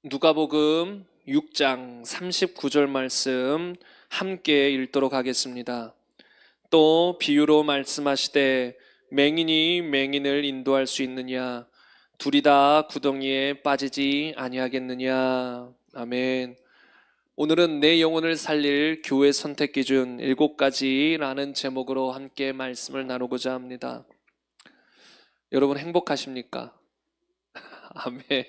누가복음 6장 39절 말씀 함께 읽도록 하겠습니다. 또 비유로 말씀하시되 맹인이 맹인을 인도할 수 있느냐? 둘이 다 구덩이에 빠지지 아니하겠느냐? 아멘. 오늘은 내 영혼을 살릴 교회 선택 기준 7가지라는 제목으로 함께 말씀을 나누고자 합니다. 여러분 행복하십니까? 아멘.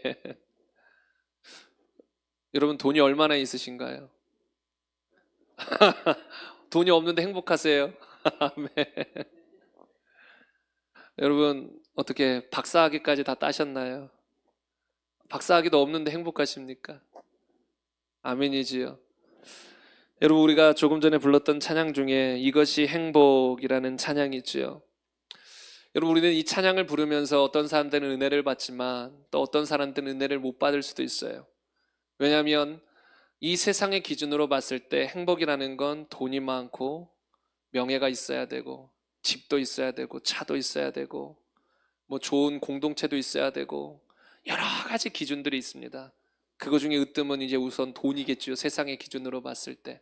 여러분 돈이 얼마나 있으신가요? 돈이 없는데 행복하세요? 아멘. 여러분 어떻게 박사학위까지 다 따셨나요? 박사학위도 없는데 행복하십니까? 아멘이지요. 여러분 우리가 조금 전에 불렀던 찬양 중에 이것이 행복이라는 찬양이 있지요. 여러분 우리는 이 찬양을 부르면서 어떤 사람들은 은혜를 받지만 또 어떤 사람들은 은혜를 못 받을 수도 있어요. 왜냐하면 이 세상의 기준으로 봤을 때 행복이라는 건 돈이 많고 명예가 있어야 되고 집도 있어야 되고 차도 있어야 되고 뭐 좋은 공동체도 있어야 되고 여러 가지 기준들이 있습니다. 그거 중에 으뜸은 이제 우선 돈이겠죠. 세상의 기준으로 봤을 때.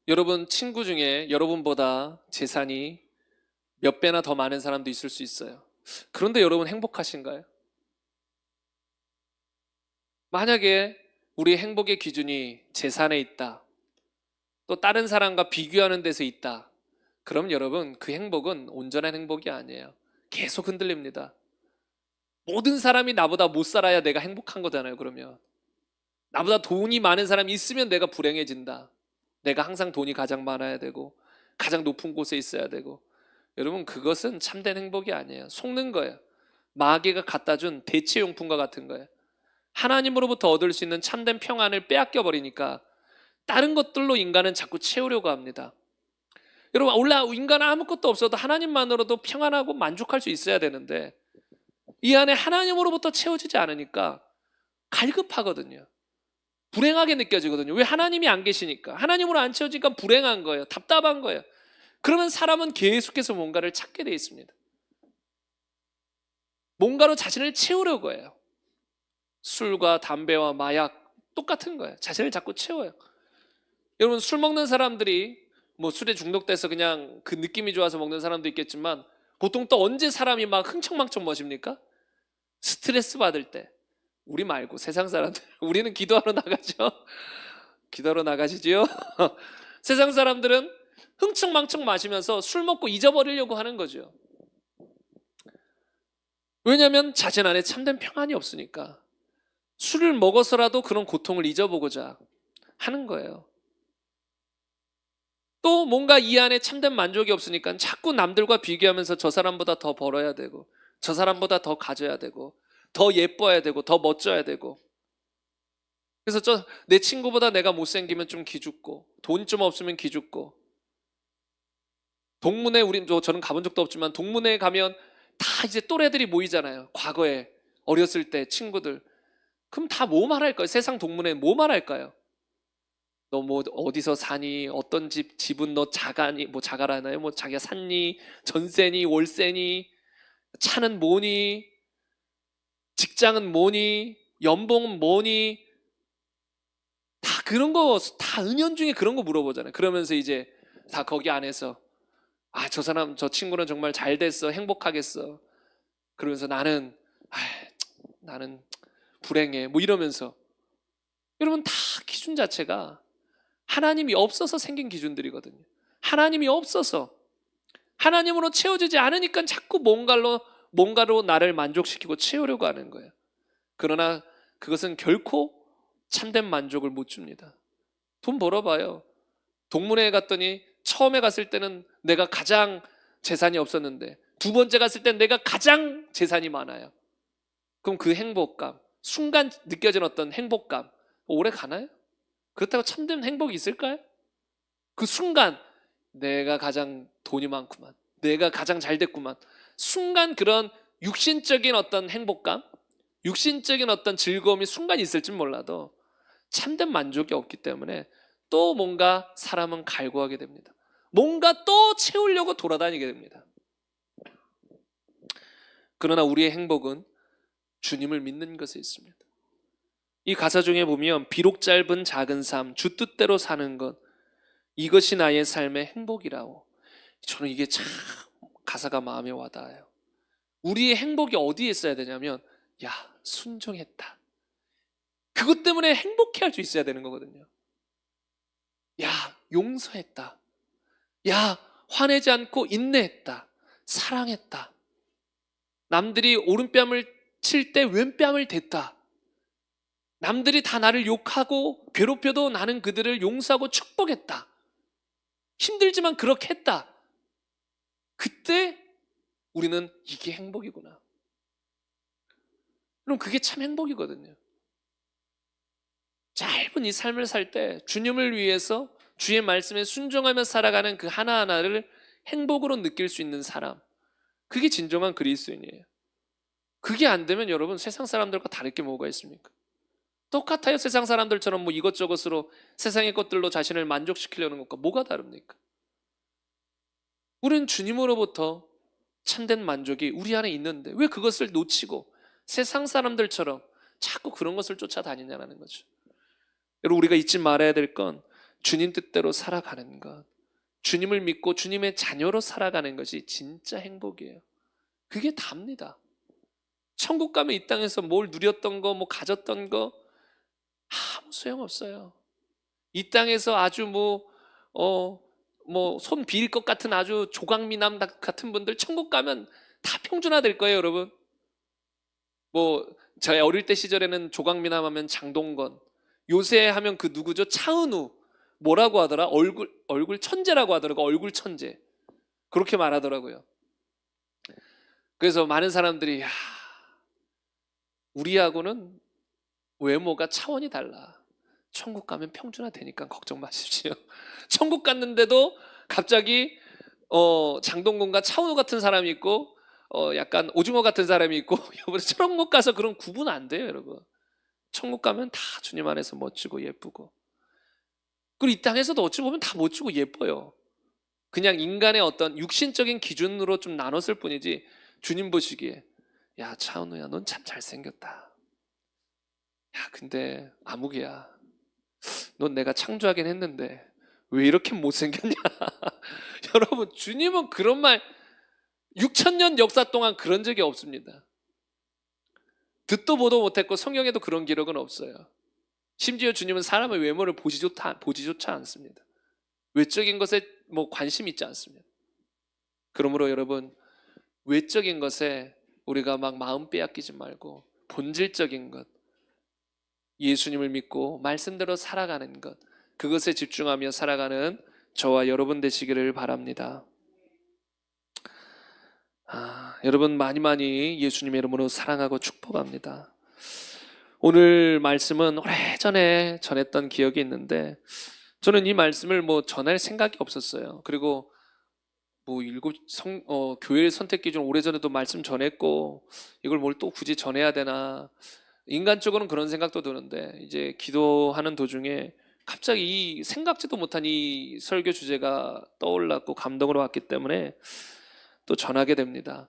여러분 친구 중에 여러분보다 재산이 몇 배나 더 많은 사람도 있을 수 있어요. 그런데 여러분 행복하신가요? 만약에 우리 행복의 기준이 재산에 있다, 또 다른 사람과 비교하는 데서 있다, 그럼 여러분 그 행복은 온전한 행복이 아니에요. 계속 흔들립니다. 모든 사람이 나보다 못 살아야 내가 행복한 거잖아요. 그러면 나보다 돈이 많은 사람이 있으면 내가 불행해진다. 내가 항상 돈이 가장 많아야 되고 가장 높은 곳에 있어야 되고. 여러분 그것은 참된 행복이 아니에요. 속는 거예요. 마귀가 갖다 준 대체용품과 같은 거예요. 하나님으로부터 얻을 수 있는 참된 평안을 빼앗겨 버리니까 다른 것들로 인간은 자꾸 채우려고 합니다. 여러분 원래 인간은 아무것도 없어도 하나님만으로도 평안하고 만족할 수 있어야 되는데 이 안에 하나님으로부터 채워지지 않으니까 갈급하거든요. 불행하게 느껴지거든요. 왜? 하나님이 안 계시니까. 하나님으로 안 채워지니까 불행한 거예요. 답답한 거예요. 그러면 사람은 계속해서 뭔가를 찾게 돼 있습니다. 뭔가로 자신을 채우려고 해요. 술과 담배와 마약 똑같은 거예요. 자신을 자꾸 채워요. 여러분 술 먹는 사람들이 뭐 술에 중독돼서 그냥 그 느낌이 좋아서 먹는 사람도 있겠지만 보통 또 언제 사람이 막 흥청망청 멋입니까? 스트레스 받을 때. 우리 말고 세상 사람들. 우리는 기도하러 나가죠. 기도하러 나가시지요? 세상 사람들은 흥청망청 마시면서 술 먹고 잊어버리려고 하는 거죠. 왜냐하면 자신 안에 참된 평안이 없으니까. 술을 먹어서라도 그런 고통을 잊어보고자 하는 거예요. 또 뭔가 이 안에 참된 만족이 없으니까 자꾸 남들과 비교하면서 저 사람보다 더 벌어야 되고 저 사람보다 더 가져야 되고 더 예뻐야 되고 더 멋져야 되고 그래서 내 친구보다 내가 못생기면 좀 기죽고 돈 좀 없으면 기죽고 동문회 저는 가본 적도 없지만 동문회에 가면 다 이제 또래들이 모이잖아요. 과거에 어렸을 때 친구들. 그럼 다 뭐 말할까요? 세상 동문회는 뭐 말할까요? 너 뭐 어디서 사니? 어떤 집은 너 자가니? 뭐 자가라나요? 뭐 자기가 샀니? 전세니? 월세니? 차는 뭐니? 직장은 뭐니? 연봉은 뭐니? 다 그런 거, 다 은연중에 그런 거 물어보잖아요. 그러면서 이제 다 거기 안에서 저 사람, 저 친구는 정말 잘 됐어. 행복하겠어. 그러면서 나는 불행해. 뭐 이러면서. 여러분 다 기준 자체가 하나님이 없어서 생긴 기준들이거든요. 하나님이 없어서 하나님으로 채워지지 않으니까 자꾸 뭔가로 나를 만족시키고 채우려고 하는 거예요. 그러나 그것은 결코 참된 만족을 못 줍니다. 돈 벌어봐요. 동문회에 갔더니 처음에 갔을 때는 내가 가장 재산이 없었는데 두 번째 갔을 땐 내가 가장 재산이 많아요. 그럼 그 행복감, 순간 느껴진 어떤 행복감 오래 가나요? 그렇다고 참된 행복이 있을까요? 그 순간 내가 가장 돈이 많구만, 내가 가장 잘 됐구만, 순간 그런 육신적인 어떤 행복감, 육신적인 어떤 즐거움이 순간 있을지 몰라도 참된 만족이 없기 때문에 또 뭔가 사람은 갈구하게 됩니다. 뭔가 또 채우려고 돌아다니게 됩니다. 그러나 우리의 행복은 주님을 믿는 것에 있습니다. 이 가사 중에 보면 비록 짧은 작은 삶, 주 뜻대로 사는 것, 이것이 나의 삶의 행복이라고. 저는 이게 참 가사가 마음에 와닿아요. 우리의 행복이 어디에 있어야 되냐면, 야, 순종했다. 그것 때문에 행복해할 수 있어야 되는 거거든요. 야, 용서했다. 야, 화내지 않고 인내했다. 사랑했다. 남들이 오른뺨을 칠 때 왼뺨을 댔다. 남들이 다 나를 욕하고 괴롭혀도 나는 그들을 용서하고 축복했다. 힘들지만 그렇게 했다. 그때 우리는 이게 행복이구나. 그럼 그게 참 행복이거든요. 짧은 이 삶을 살 때 주님을 위해서 주의 말씀에 순종하며 살아가는 그 하나하나를 행복으로 느낄 수 있는 사람, 그게 진정한 그리스도인이에요. 그게 안 되면 여러분, 세상 사람들과 다를 게 뭐가 있습니까? 똑같아요. 세상 사람들처럼 뭐 이것저것으로 세상의 것들로 자신을 만족시키려는 것과 뭐가 다릅니까? 우리는 주님으로부터 참된 만족이 우리 안에 있는데 왜 그것을 놓치고 세상 사람들처럼 자꾸 그런 것을 쫓아다니냐는 거죠. 여러분, 우리가 잊지 말아야 될 건 주님 뜻대로 살아가는 것, 주님을 믿고 주님의 자녀로 살아가는 것이 진짜 행복이에요. 그게 답니다. 천국 가면 이 땅에서 뭘 누렸던 거, 뭐 가졌던 거 아무 소용없어요. 이 땅에서 아주 손 비릴 것 같은 아주 조각미남 같은 분들 천국 가면 다 평준화 될 거예요, 여러분. 저희 어릴 때 시절에는 조각미남 하면 장동건, 요새 하면 그 누구죠? 차은우. 뭐라고 하더라? 얼굴 천재라고 하더라고. 얼굴 천재. 그렇게 말하더라고요. 그래서 많은 사람들이, 야, 우리하고는 외모가 차원이 달라. 천국 가면 평준화 되니까 걱정 마십시오. 천국 갔는데도 갑자기 장동건과 차은우 같은 사람이 있고 약간 오징어 같은 사람이 있고 여러분, 천국 가서 그런 구분 안 돼요, 여러분. 천국 가면 다 주님 안에서 멋지고 예쁘고, 그리고 이 땅에서도 어찌 보면 다 멋지고 예뻐요. 그냥 인간의 어떤 육신적인 기준으로 좀 나눴을 뿐이지 주님 보시기에, 야, 차은우야, 넌 참 잘생겼다. 야, 근데 아무개야, 넌 내가 창조하긴 했는데 왜 이렇게 못생겼냐. 여러분, 주님은 그런 말 6,000년 역사 동안 그런 적이 없습니다. 듣도 보도 못했고 성경에도 그런 기록은 없어요. 심지어 주님은 사람의 외모를 보지조차 않습니다. 외적인 것에 관심이 있지 않습니다. 그러므로 여러분, 외적인 것에 우리가 막 마음 빼앗기지 말고 본질적인 것, 예수님을 믿고 말씀대로 살아가는 것, 그것에 집중하며 살아가는 저와 여러분 되시기를 바랍니다. 여러분, 많이 예수님의 이름으로 사랑하고 축복합니다. 오늘 말씀은 오래전에 전했던 기억이 있는데 저는 이 말씀을 전할 생각이 없었어요. 그리고 교회 선택 기준 오래전에도 말씀 전했고 이걸 뭘 또 굳이 전해야 되나, 인간적으로는 그런 생각도 드는데 이제 기도하는 도중에 갑자기 이 생각지도 못한 이 설교 주제가 떠올랐고 감동으로 왔기 때문에 또 전하게 됩니다.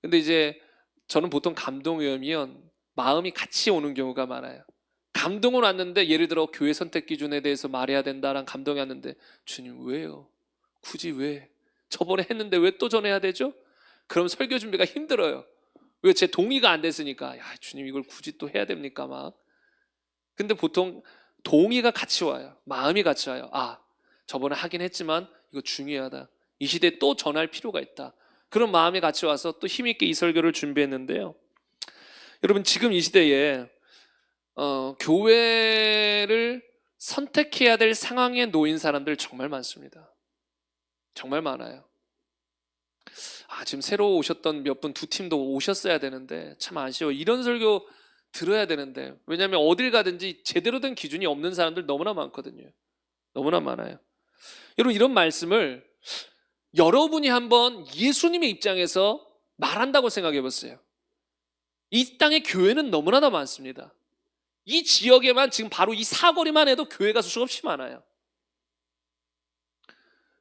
근데 이제 저는 보통 감동이 오면 마음이 같이 오는 경우가 많아요. 감동은 왔는데, 예를 들어 교회 선택 기준에 대해서 말해야 된다라는 감동이 왔는데, 주님 왜요? 굳이 왜? 저번에 했는데 왜 또 전해야 되죠? 그럼 설교 준비가 힘들어요. 왜? 제 동의가 안 됐으니까. 야, 주님 이걸 굳이 또 해야 됩니까? 막. 근데 보통 동의가 같이 와요. 마음이 같이 와요. 저번에 하긴 했지만 이거 중요하다. 이 시대에 또 전할 필요가 있다. 그런 마음이 같이 와서 또 힘있게 이 설교를 준비했는데요. 여러분, 지금 이 시대에 교회를 선택해야 될 상황에 놓인 사람들 정말 많습니다. 정말 많아요. 지금 새로 오셨던 몇 분, 두 팀도 오셨어야 되는데 참 아쉬워. 이런 설교 들어야 되는데, 왜냐하면 어딜 가든지 제대로 된 기준이 없는 사람들 너무나 많거든요. 너무나 많아요. 여러분, 이런 말씀을 여러분이 한번 예수님의 입장에서 말한다고 생각해 보세요. 이 땅의 교회는 너무나 많습니다. 이 지역에만 지금 바로 이 사거리만 해도 교회가 수없이 많아요.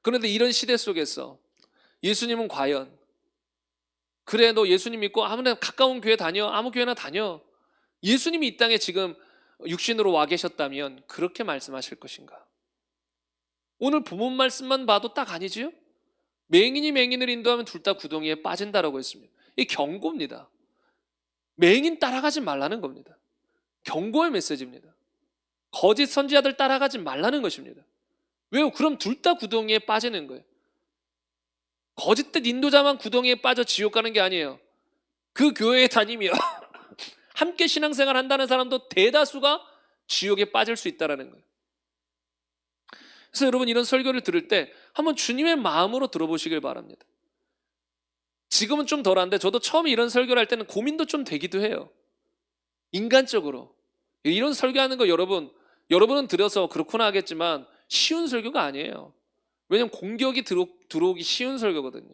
그런데 이런 시대 속에서 예수님은 과연 그래, 너 예수님 믿고 아무나 가까운 교회 다녀. 아무 교회나 다녀. 예수님이 이 땅에 지금 육신으로 와 계셨다면 그렇게 말씀하실 것인가? 오늘 본문 말씀만 봐도 딱 아니지요? 맹인이 맹인을 인도하면 둘 다 구덩이에 빠진다라고 했습니다. 이 경고입니다. 맹인 따라가지 말라는 겁니다. 경고의 메시지입니다. 거짓 선지자들 따라가지 말라는 것입니다. 왜요? 그럼 둘 다 구덩이에 빠지는 거예요. 거짓된 인도자만 구덩이에 빠져 지옥 가는 게 아니에요. 그 교회에 다니며 함께 신앙생활 한다는 사람도 대다수가 지옥에 빠질 수 있다는 거예요. 그래서 여러분, 이런 설교를 들을 때 한번 주님의 마음으로 들어보시길 바랍니다. 지금은 좀 덜한데 저도 처음에 이런 설교를 할 때는 고민도 좀 되기도 해요. 인간적으로. 이런 설교하는 거 여러분은 들어서 그렇구나 하겠지만 쉬운 설교가 아니에요. 왜냐하면 공격이 들어오기 쉬운 설교거든요.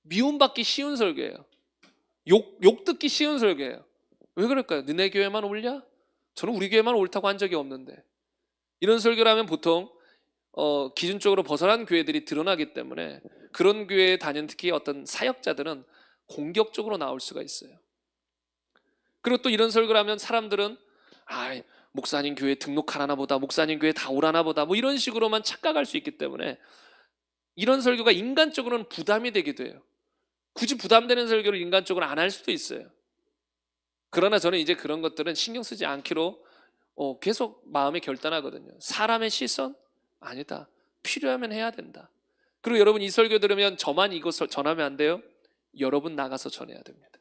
미움받기 쉬운 설교예요. 욕 듣기 쉬운 설교예요. 왜 그럴까요? 너네 교회만 올냐? 저는 우리 교회만 옳다고 한 적이 없는데. 이런 설교를 하면 보통 기준적으로 벗어난 교회들이 드러나기 때문에 그런 교회에 다니는 특히 어떤 사역자들은 공격적으로 나올 수가 있어요. 그리고 또 이런 설교를 하면 사람들은 목사님 교회 등록하나 보다, 목사님 교회 다 오라나 보다, 뭐 이런 식으로만 착각할 수 있기 때문에 이런 설교가 인간적으로는 부담이 되기도 해요. 굳이 부담되는 설교를 인간적으로 안 할 수도 있어요. 그러나 저는 이제 그런 것들은 신경 쓰지 않기로 계속 마음에 결단하거든요. 사람의 시선? 아니다. 필요하면 해야 된다. 그리고 여러분, 이 설교 들으면 저만 이것을 전하면 안 돼요. 여러분 나가서 전해야 됩니다.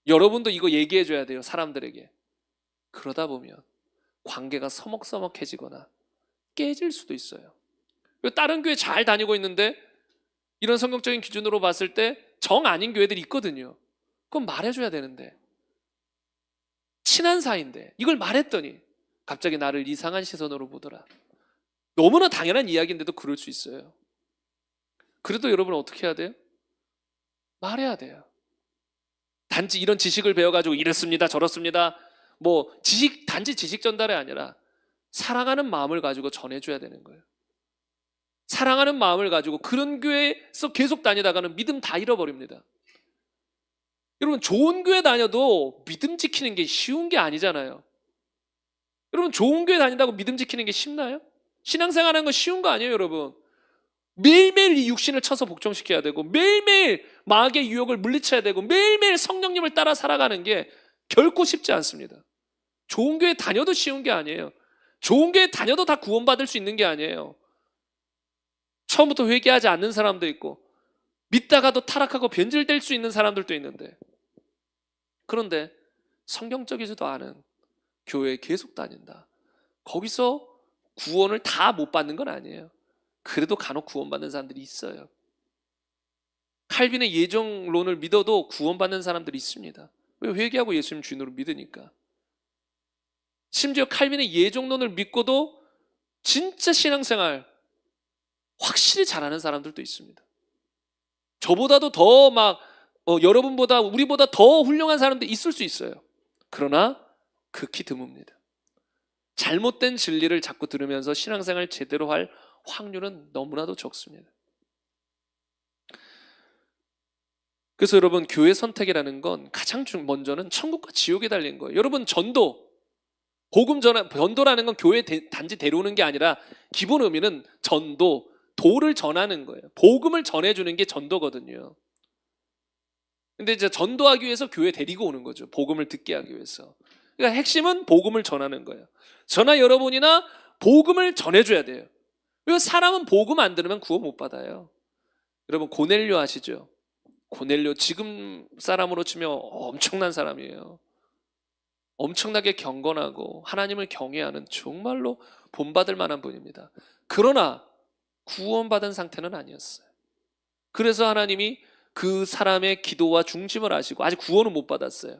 여러분도 이거 얘기해 줘야 돼요, 사람들에게. 그러다 보면 관계가 서먹서먹해지거나 깨질 수도 있어요. 다른 교회 잘 다니고 있는데 이런 성경적인 기준으로 봤을 때 정 아닌 교회들이 있거든요. 그건 말해줘야 되는데, 친한 사이인데 이걸 말했더니 갑자기 나를 이상한 시선으로 보더라. 너무나 당연한 이야기인데도 그럴 수 있어요. 그래도 여러분 어떻게 해야 돼요? 말해야 돼요. 단지 이런 지식을 배워가지고 이렇습니다 저렇습니다 단지 지식 전달이 아니라 사랑하는 마음을 가지고 전해줘야 되는 거예요. 사랑하는 마음을 가지고 그런 교회에서 계속 다니다가는 믿음 다 잃어버립니다. 여러분, 좋은 교회 다녀도 믿음 지키는 게 쉬운 게 아니잖아요. 여러분, 좋은 교회 다닌다고 믿음 지키는 게 쉽나요? 신앙생활하는 건 쉬운 거 아니에요, 여러분. 매일매일 이 육신을 쳐서 복종시켜야 되고, 매일매일 마귀의 유혹을 물리쳐야 되고, 매일매일 성령님을 따라 살아가는 게 결코 쉽지 않습니다. 좋은 교회 다녀도 쉬운 게 아니에요. 좋은 교회 다녀도 다 구원받을 수 있는 게 아니에요. 처음부터 회개하지 않는 사람도 있고, 믿다가도 타락하고 변질될 수 있는 사람들도 있는데, 그런데 성경적이지도 않은 교회에 계속 다닌다. 거기서 구원을 다 못 받는 건 아니에요. 그래도 간혹 구원받는 사람들이 있어요. 칼빈의 예정론을 믿어도 구원받는 사람들이 있습니다. 왜? 회개하고 예수님 주인으로 믿으니까. 심지어 칼빈의 예정론을 믿고도 진짜 신앙생활 확실히 잘하는 사람들도 있습니다. 저보다도 더 여러분보다 우리보다 더 훌륭한 사람들이 있을 수 있어요. 그러나 극히 드뭅니다. 잘못된 진리를 자꾸 들으면서 신앙생활 제대로 할 확률은 너무나도 적습니다. 그래서 여러분, 교회 선택이라는 건 가장 먼저는 천국과 지옥에 달린 거예요. 여러분, 전도라는 건 교회 단지 데려오는 게 아니라 기본 의미는 도를 전하는 거예요. 복음을 전해주는 게 전도거든요. 근데 이제 전도하기 위해서 교회 데리고 오는 거죠. 복음을 듣게 하기 위해서. 그러니까 핵심은 복음을 전하는 거예요. 저나 여러분이나 복음을 전해줘야 돼요. 왜? 사람은 복음 안 들으면 구원 못 받아요. 여러분, 고넬료 아시죠? 고넬료, 지금 사람으로 치면 엄청난 사람이에요. 엄청나게 경건하고 하나님을 경외하는 정말로 본받을 만한 분입니다. 그러나 구원받은 상태는 아니었어요. 그래서 하나님이 그 사람의 기도와 중심을 아시고, 아직 구원은 못 받았어요.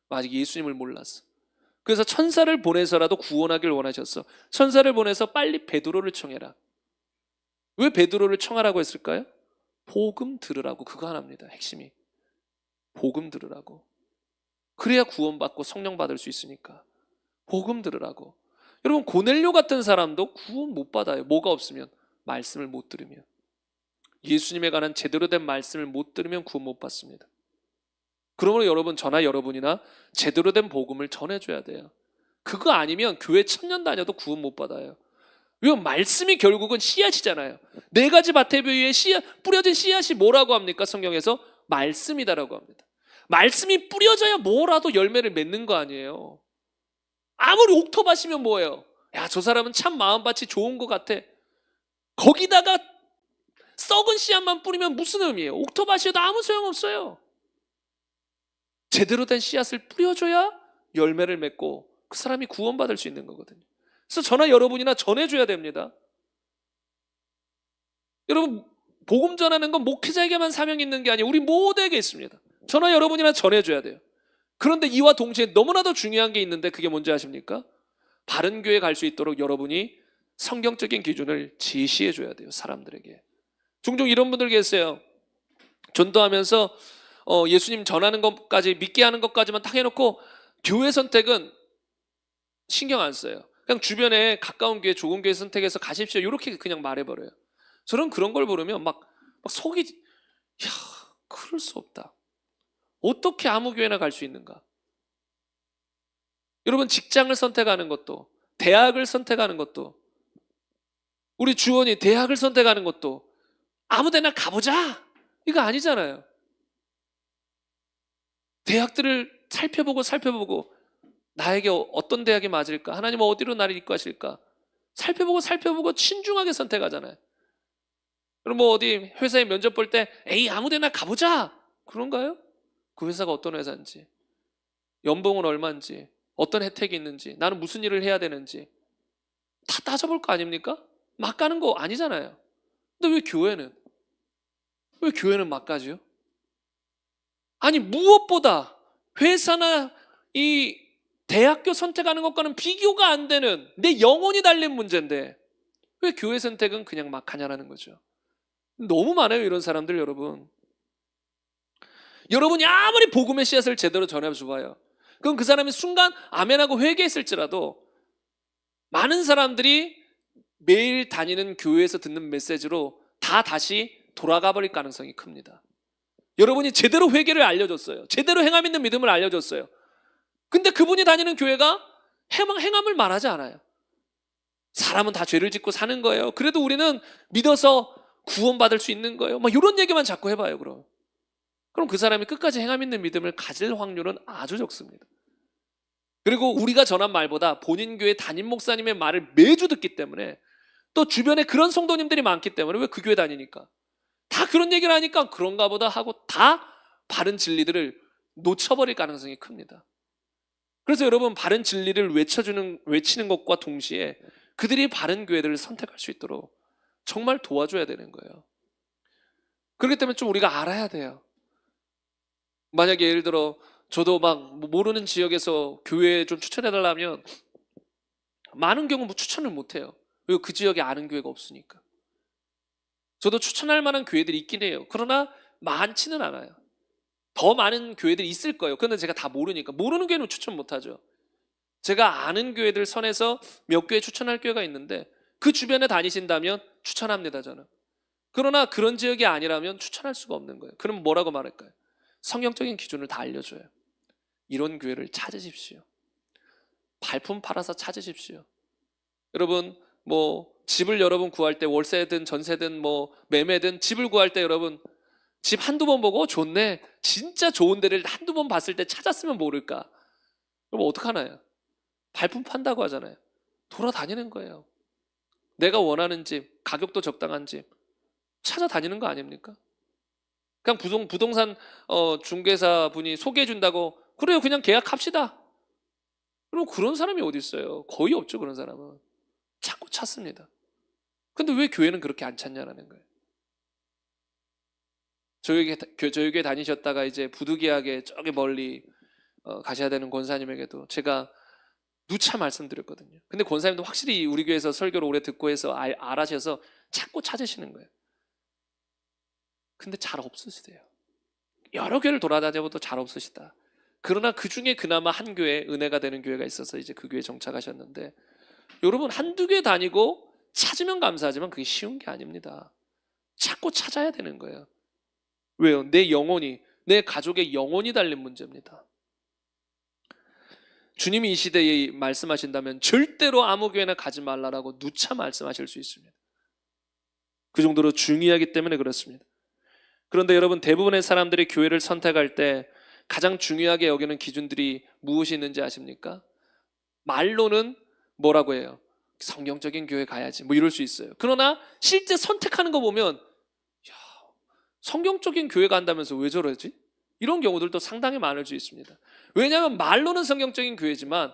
아직 예수님을 몰랐어. 그래서 천사를 보내서라도 구원하길 원하셨어. 천사를 보내서 빨리 베드로를 청해라. 왜 베드로를 청하라고 했을까요? 복음 들으라고. 그거 하나입니다. 핵심이. 복음 들으라고. 그래야 구원받고 성령 받을 수 있으니까. 복음 들으라고. 여러분, 고넬료 같은 사람도 구원 못 받아요. 뭐가 없으면? 말씀을 못 들으면. 예수님에 관한 제대로 된 말씀을 못 들으면 구원 못 받습니다. 그러므로 여러분, 저나 여러분이나 제대로 된 복음을 전해줘야 돼요. 그거 아니면 교회 천년 다녀도 구원 못 받아요. 왜? 말씀이 결국은 씨앗이잖아요. 네 가지 밭에 위에 뿌려진 씨앗이 뭐라고 합니까? 성경에서 말씀이다라고 합니다. 말씀이 뿌려져야 뭐라도 열매를 맺는 거 아니에요. 아무리 옥토밭이면 뭐예요? 야, 저 사람은 참 마음밭이 좋은 것 같아. 거기다가 썩은 씨앗만 뿌리면 무슨 의미예요? 옥토밭이어도 아무 소용없어요. 제대로 된 씨앗을 뿌려줘야 열매를 맺고 그 사람이 구원받을 수 있는 거거든요. 그래서 저나 여러분이나 전해줘야 됩니다. 여러분, 복음 전하는 건 목회자에게만 사명이 있는 게 아니에요. 우리 모두에게 있습니다. 저나 여러분이나 전해줘야 돼요. 그런데 이와 동시에 너무나도 중요한 게 있는데 그게 뭔지 아십니까? 바른 교회 갈 수 있도록 여러분이 성경적인 기준을 제시해줘야 돼요. 사람들에게. 종종 이런 분들 계세요. 전도하면서 예수님 전하는 것까지, 믿게 하는 것까지만 딱 해놓고 교회 선택은 신경 안 써요. 그냥 주변에 가까운 교회, 좋은 교회 선택해서 가십시오, 이렇게 그냥 말해버려요. 저는 그런 걸 보면 막 속이, 야, 그럴 수 없다. 어떻게 아무 교회나 갈 수 있는가? 여러분, 직장을 선택하는 것도, 대학을 선택하는 것도, 우리 주원이 대학을 선택하는 것도 아무 데나 가보자, 이거 아니잖아요. 대학들을 살펴보고 나에게 어떤 대학이 맞을까? 하나님은 어디로 나를 이끌하실까? 살펴보고 신중하게 선택하잖아요. 그럼 어디 회사에 면접 볼 때 에이, 아무 데나 가보자, 그런가요? 그 회사가 어떤 회사인지, 연봉은 얼마인지, 어떤 혜택이 있는지, 나는 무슨 일을 해야 되는지 다 따져볼 거 아닙니까? 막 가는 거 아니잖아요. 근데 왜 교회는 막 가지요? 아니, 무엇보다 회사나 이 대학교 선택하는 것과는 비교가 안 되는 내 영혼이 달린 문제인데 왜 교회 선택은 그냥 막 하냐라는 거죠. 너무 많아요, 이런 사람들. 여러분이 아무리 복음의 씨앗을 제대로 전해줘봐요. 그럼 그 사람이 순간 아멘하고 회개했을지라도 많은 사람들이 매일 다니는 교회에서 듣는 메시지로 다시 돌아가 버릴 가능성이 큽니다. 여러분이 제대로 회개를 알려줬어요. 제대로 행함 있는 믿음을 알려줬어요. 근데 그분이 다니는 교회가 행함을 말하지 않아요. 사람은 다 죄를 짓고 사는 거예요. 그래도 우리는 믿어서 구원받을 수 있는 거예요. 막 이런 얘기만 자꾸 해봐요. 그럼 그 사람이 끝까지 행함 있는 믿음을 가질 확률은 아주 적습니다. 그리고 우리가 전한 말보다 본인 교회 담임 목사님의 말을 매주 듣기 때문에, 또 주변에 그런 성도님들이 많기 때문에, 왜 그 교회 다니니까 다 그런 얘기를 하니까 그런가 보다 하고 다 바른 진리들을 놓쳐버릴 가능성이 큽니다. 그래서 여러분, 바른 진리를 외치는 것과 동시에 그들이 바른 교회들을 선택할 수 있도록 정말 도와줘야 되는 거예요. 그렇기 때문에 좀 우리가 알아야 돼요. 만약에 예를 들어 저도 막 모르는 지역에서 교회 좀 추천해달라면 많은 경우 추천을 못해요. 왜? 그 지역에 아는 교회가 없으니까. 저도 추천할 만한 교회들이 있긴 해요. 그러나 많지는 않아요. 더 많은 교회들이 있을 거예요. 그런데 제가 다 모르니까. 모르는 교회는 추천 못하죠. 제가 아는 교회들 선에서 몇 교회 추천할 교회가 있는데 그 주변에 다니신다면 추천합니다, 저는. 그러나 그런 지역이 아니라면 추천할 수가 없는 거예요. 그럼 뭐라고 말할까요? 성경적인 기준을 다 알려줘요. 이런 교회를 찾으십시오. 발품 팔아서 찾으십시오. 여러분, 집을 여러분 구할 때, 월세든 전세든 매매든 집을 구할 때 여러분 집 한두 번 보고 좋네, 진짜 좋은 데를 한두 번 봤을 때 찾았으면 모를까? 그럼 어떡하나요? 발품 판다고 하잖아요. 돌아다니는 거예요. 내가 원하는 집, 가격도 적당한 집 찾아다니는 거 아닙니까? 그냥 부동산 중개사 분이 소개해 준다고, 그래요, 그냥 계약합시다. 그럼 그런 사람이 어디 있어요? 거의 없죠. 그런 사람은 자꾸 찾습니다. 근데 왜 교회는 그렇게 안 찾냐라는 거예요. 저희 교회 다니셨다가 이제 부득이하게 저기 멀리 가셔야 되는 권사님에게도 제가 누차 말씀드렸거든요. 근데 권사님도 확실히 우리 교회에서 설교를 오래 듣고 해서 알아셔서 자꾸 찾으시는 거예요. 근데 잘 없으시대요. 여러 교회를 돌아다녀봐도 잘 없으시다. 그러나 그 중에 그나마 한 교회, 은혜가 되는 교회가 있어서 이제 그 교회에 정착하셨는데, 여러분, 한두 교회 다니고 찾으면 감사하지만 그게 쉬운 게 아닙니다. 자꾸 찾아야 되는 거예요. 왜요? 내 영혼이 내 가족의 영혼이 달린 문제입니다. 주님이 이 시대에 말씀하신다면 절대로 아무 교회나 가지 말라라고 누차 말씀하실 수 있습니다. 그 정도로 중요하기 때문에 그렇습니다. 그런데 여러분, 대부분의 사람들이 교회를 선택할 때 가장 중요하게 여기는 기준들이 무엇이 있는지 아십니까? 말로는 뭐라고 해요? 성경적인 교회 가야지 뭐 이럴 수 있어요. 그러나 실제 선택하는 거 보면 야, 성경적인 교회 간다면서 왜 저러지? 이런 경우들도 상당히 많을 수 있습니다. 왜냐하면 말로는 성경적인 교회지만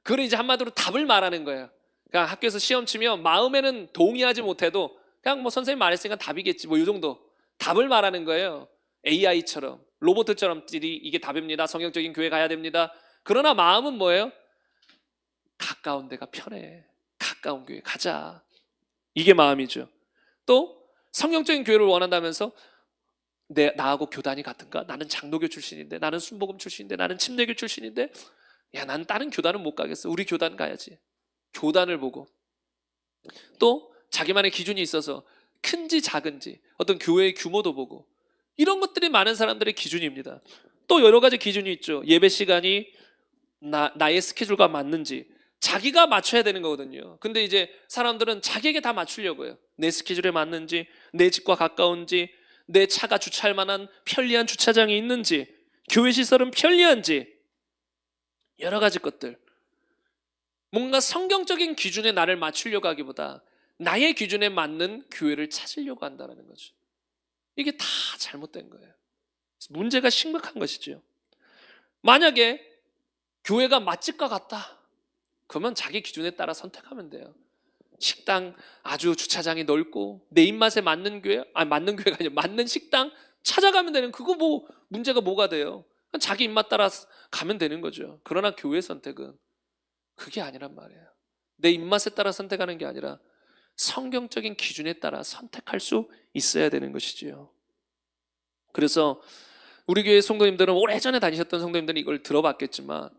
그걸 이제 한마디로 답을 말하는 거예요. 그냥 학교에서 시험 치면 마음에는 동의하지 못해도 그냥 뭐 선생님 말했으니까 답이겠지 뭐 이 정도 답을 말하는 거예요. AI처럼 로봇처럼 이게 답입니다. 성경적인 교회 가야 됩니다. 그러나 마음은 뭐예요? 가까운 데가 편해. 가까운 교회 가자. 이게 마음이죠. 또 성경적인 교회를 원한다면서 나하고 교단이 같은가? 나는 장로교 출신인데, 나는 순복음 출신인데, 나는 침례교 출신인데, 야, 난 다른 교단은 못 가겠어. 우리 교단 가야지. 교단을 보고 또 자기만의 기준이 있어서 큰지 작은지 어떤 교회의 규모도 보고 이런 것들이 많은 사람들의 기준입니다. 또 여러 가지 기준이 있죠. 예배 시간이 나의 스케줄과 맞는지 자기가 맞춰야 되는 거거든요. 근데 이제 사람들은 자기에게 다 맞추려고 해요. 내 스케줄에 맞는지, 내 집과 가까운지, 내 차가 주차할 만한 편리한 주차장이 있는지, 교회 시설은 편리한지, 여러 가지 것들. 뭔가 성경적인 기준에 나를 맞추려고 하기보다 나의 기준에 맞는 교회를 찾으려고 한다는 거죠. 이게 다 잘못된 거예요. 문제가 심각한 것이죠. 만약에 교회가 맛집과 같다, 그러면 자기 기준에 따라 선택하면 돼요. 식당 아주 주차장이 넓고 내 입맛에 맞는 교회, 맞는 교회가 아니라 맞는 식당 찾아가면 되는, 그거 뭐 문제가 뭐가 돼요? 자기 입맛 따라 가면 되는 거죠. 그러나 교회 선택은 그게 아니란 말이에요. 내 입맛에 따라 선택하는 게 아니라 성경적인 기준에 따라 선택할 수 있어야 되는 것이지요. 그래서 우리 교회 성도님들은 오래전에 다니셨던 성도님들은 이걸 들어봤겠지만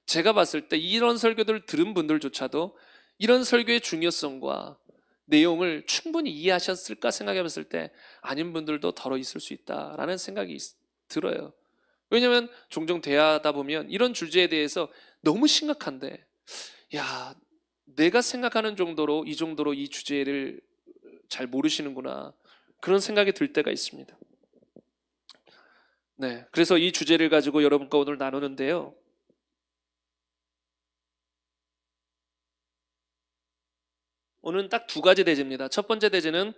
제가 봤을 때 이런 설교들을 들은 분들조차도 이런 설교의 중요성과 내용을 충분히 이해하셨을까 생각해 봤을 때 아닌 분들도 덜어 있을 수 있다라는 생각이 들어요. 왜냐하면 종종 대화하다 보면 이런 주제에 대해서 너무 심각한데, 야, 내가 생각하는 정도로 이 주제를 잘 모르시는구나, 그런 생각이 들 때가 있습니다. 네, 그래서 이 주제를 가지고 여러분과 오늘 나누는데요. 오늘은 딱 두 가지 대제입니다. 첫 번째 대제는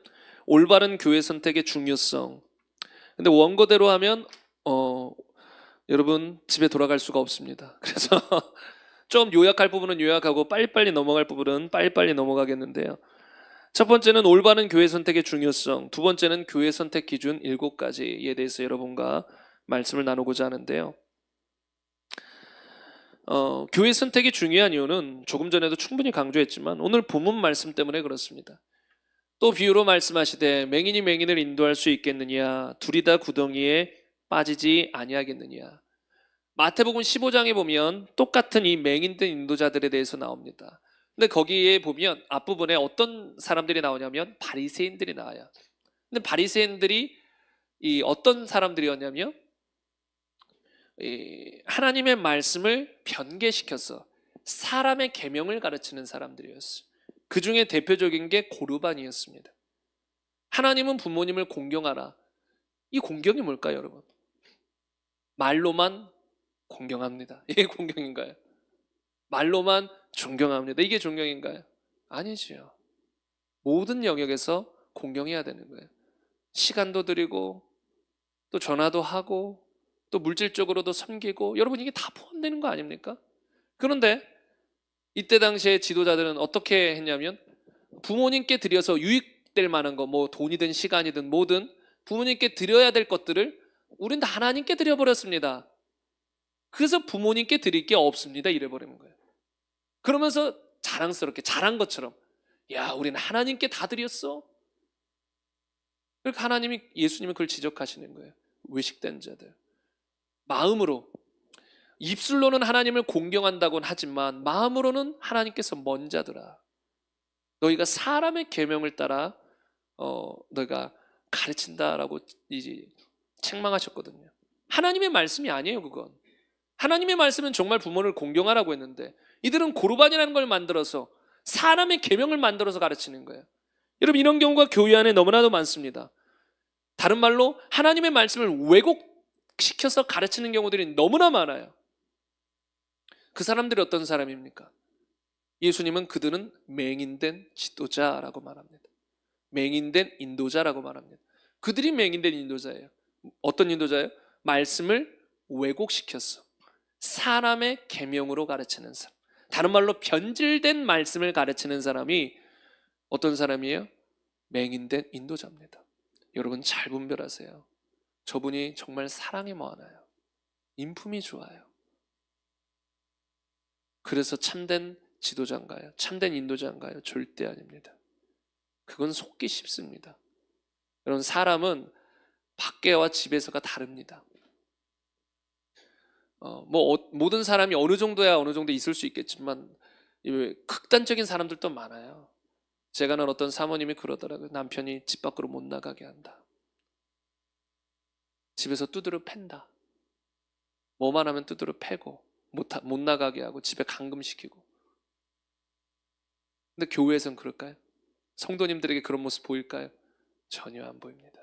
올바른 교회 선택의 중요성. 근데 원고대로 하면 여러분 집에 돌아갈 수가 없습니다. 그래서 좀 요약할 부분은 요약하고 빨리빨리 넘어갈 부분은 빨리빨리 넘어가겠는데요. 첫 번째는 올바른 교회 선택의 중요성, 두 번째는 교회 선택 기준 7가지에 대해서 여러분과 말씀을 나누고자 하는데요. 교회 선택이 중요한 이유는 조금 전에도 충분히 강조했지만 오늘 본문 말씀 때문에 그렇습니다. 또 비유로 말씀하시되 맹인이 맹인을 인도할 수 있겠느냐, 둘이 다 구덩이에 빠지지 아니하겠느냐. 마태복음 15장에 보면 똑같은 이 맹인된 인도자들에 대해서 나옵니다. 근데 거기에 보면 앞부분에 어떤 사람들이 나오냐면 바리새인들이 나와요. 근데 바리새인들이 어떤 사람들이었냐면 하나님의 말씀을 변개시켜서 사람의 계명을 가르치는 사람들이었어요. 그 중에 대표적인 게 고르반이었습니다. 하나님은 부모님을 공경하라. 이 공경이 뭘까요, 여러분? 말로만 공경합니다. 이게 공경인가요? 말로만 존경합니다. 이게 존경인가요? 아니지요. 모든 영역에서 공경해야 되는 거예요. 시간도 드리고 또 전화도 하고 또 물질적으로도 섬기고, 여러분 이게 다 포함되는 거 아닙니까? 그런데 이때 당시에 지도자들은 어떻게 했냐면 부모님께 드려서 유익될 만한 거, 뭐 돈이든 시간이든 뭐든 부모님께 드려야 될 것들을 우린 다 하나님께 드려버렸습니다. 그래서 부모님께 드릴 게 없습니다 이래버리는 거예요. 그러면서 자랑스럽게 잘한 것처럼, 야, 우리는 하나님께 다 드렸어. 그러니까 예수님이 그걸 지적하시는 거예요. 외식된 자들. 마음으로, 입술로는 하나님을 공경한다고는 하지만 마음으로는 하나님께서 먼 자들아, 너희가 사람의 계명을 따라 너희가 가르친다라고 이제 책망하셨거든요. 하나님의 말씀이 아니에요, 그건. 하나님의 말씀은 정말 부모를 공경하라고 했는데 이들은 고르반이라는 걸 만들어서 사람의 계명을 만들어서 가르치는 거예요. 여러분, 이런 경우가 교회 안에 너무나도 많습니다. 다른 말로 하나님의 말씀을 왜곡시켜서 가르치는 경우들이 너무나 많아요. 그 사람들이 어떤 사람입니까? 예수님은 그들은 맹인된 지도자라고 말합니다. 맹인된 인도자라고 말합니다. 그들이 맹인된 인도자예요. 어떤 인도자예요? 말씀을 왜곡시켰어. 사람의 계명으로 가르치는 사람. 다른 말로 변질된 말씀을 가르치는 사람이 어떤 사람이에요? 맹인된 인도자입니다. 여러분 잘 분별하세요. 저분이 정말 사랑이 많아요. 인품이 좋아요. 그래서 참된 지도자인가요? 참된 인도자인가요? 절대 아닙니다. 그건 속기 쉽습니다. 여러분, 사람은 밖에와 집에서가 다릅니다. 모든 사람이 어느 정도야 어느 정도 있을 수 있겠지만 극단적인 사람들도 많아요. 제가 아는 어떤 사모님이 그러더라고요. 남편이 집 밖으로 못 나가게 한다. 집에서 두드려 팬다. 뭐만 하면 두드려 패고 못 나가게 하고 집에 감금시키고. 근데 교회에선 그럴까요? 성도님들에게 그런 모습 보일까요? 전혀 안 보입니다.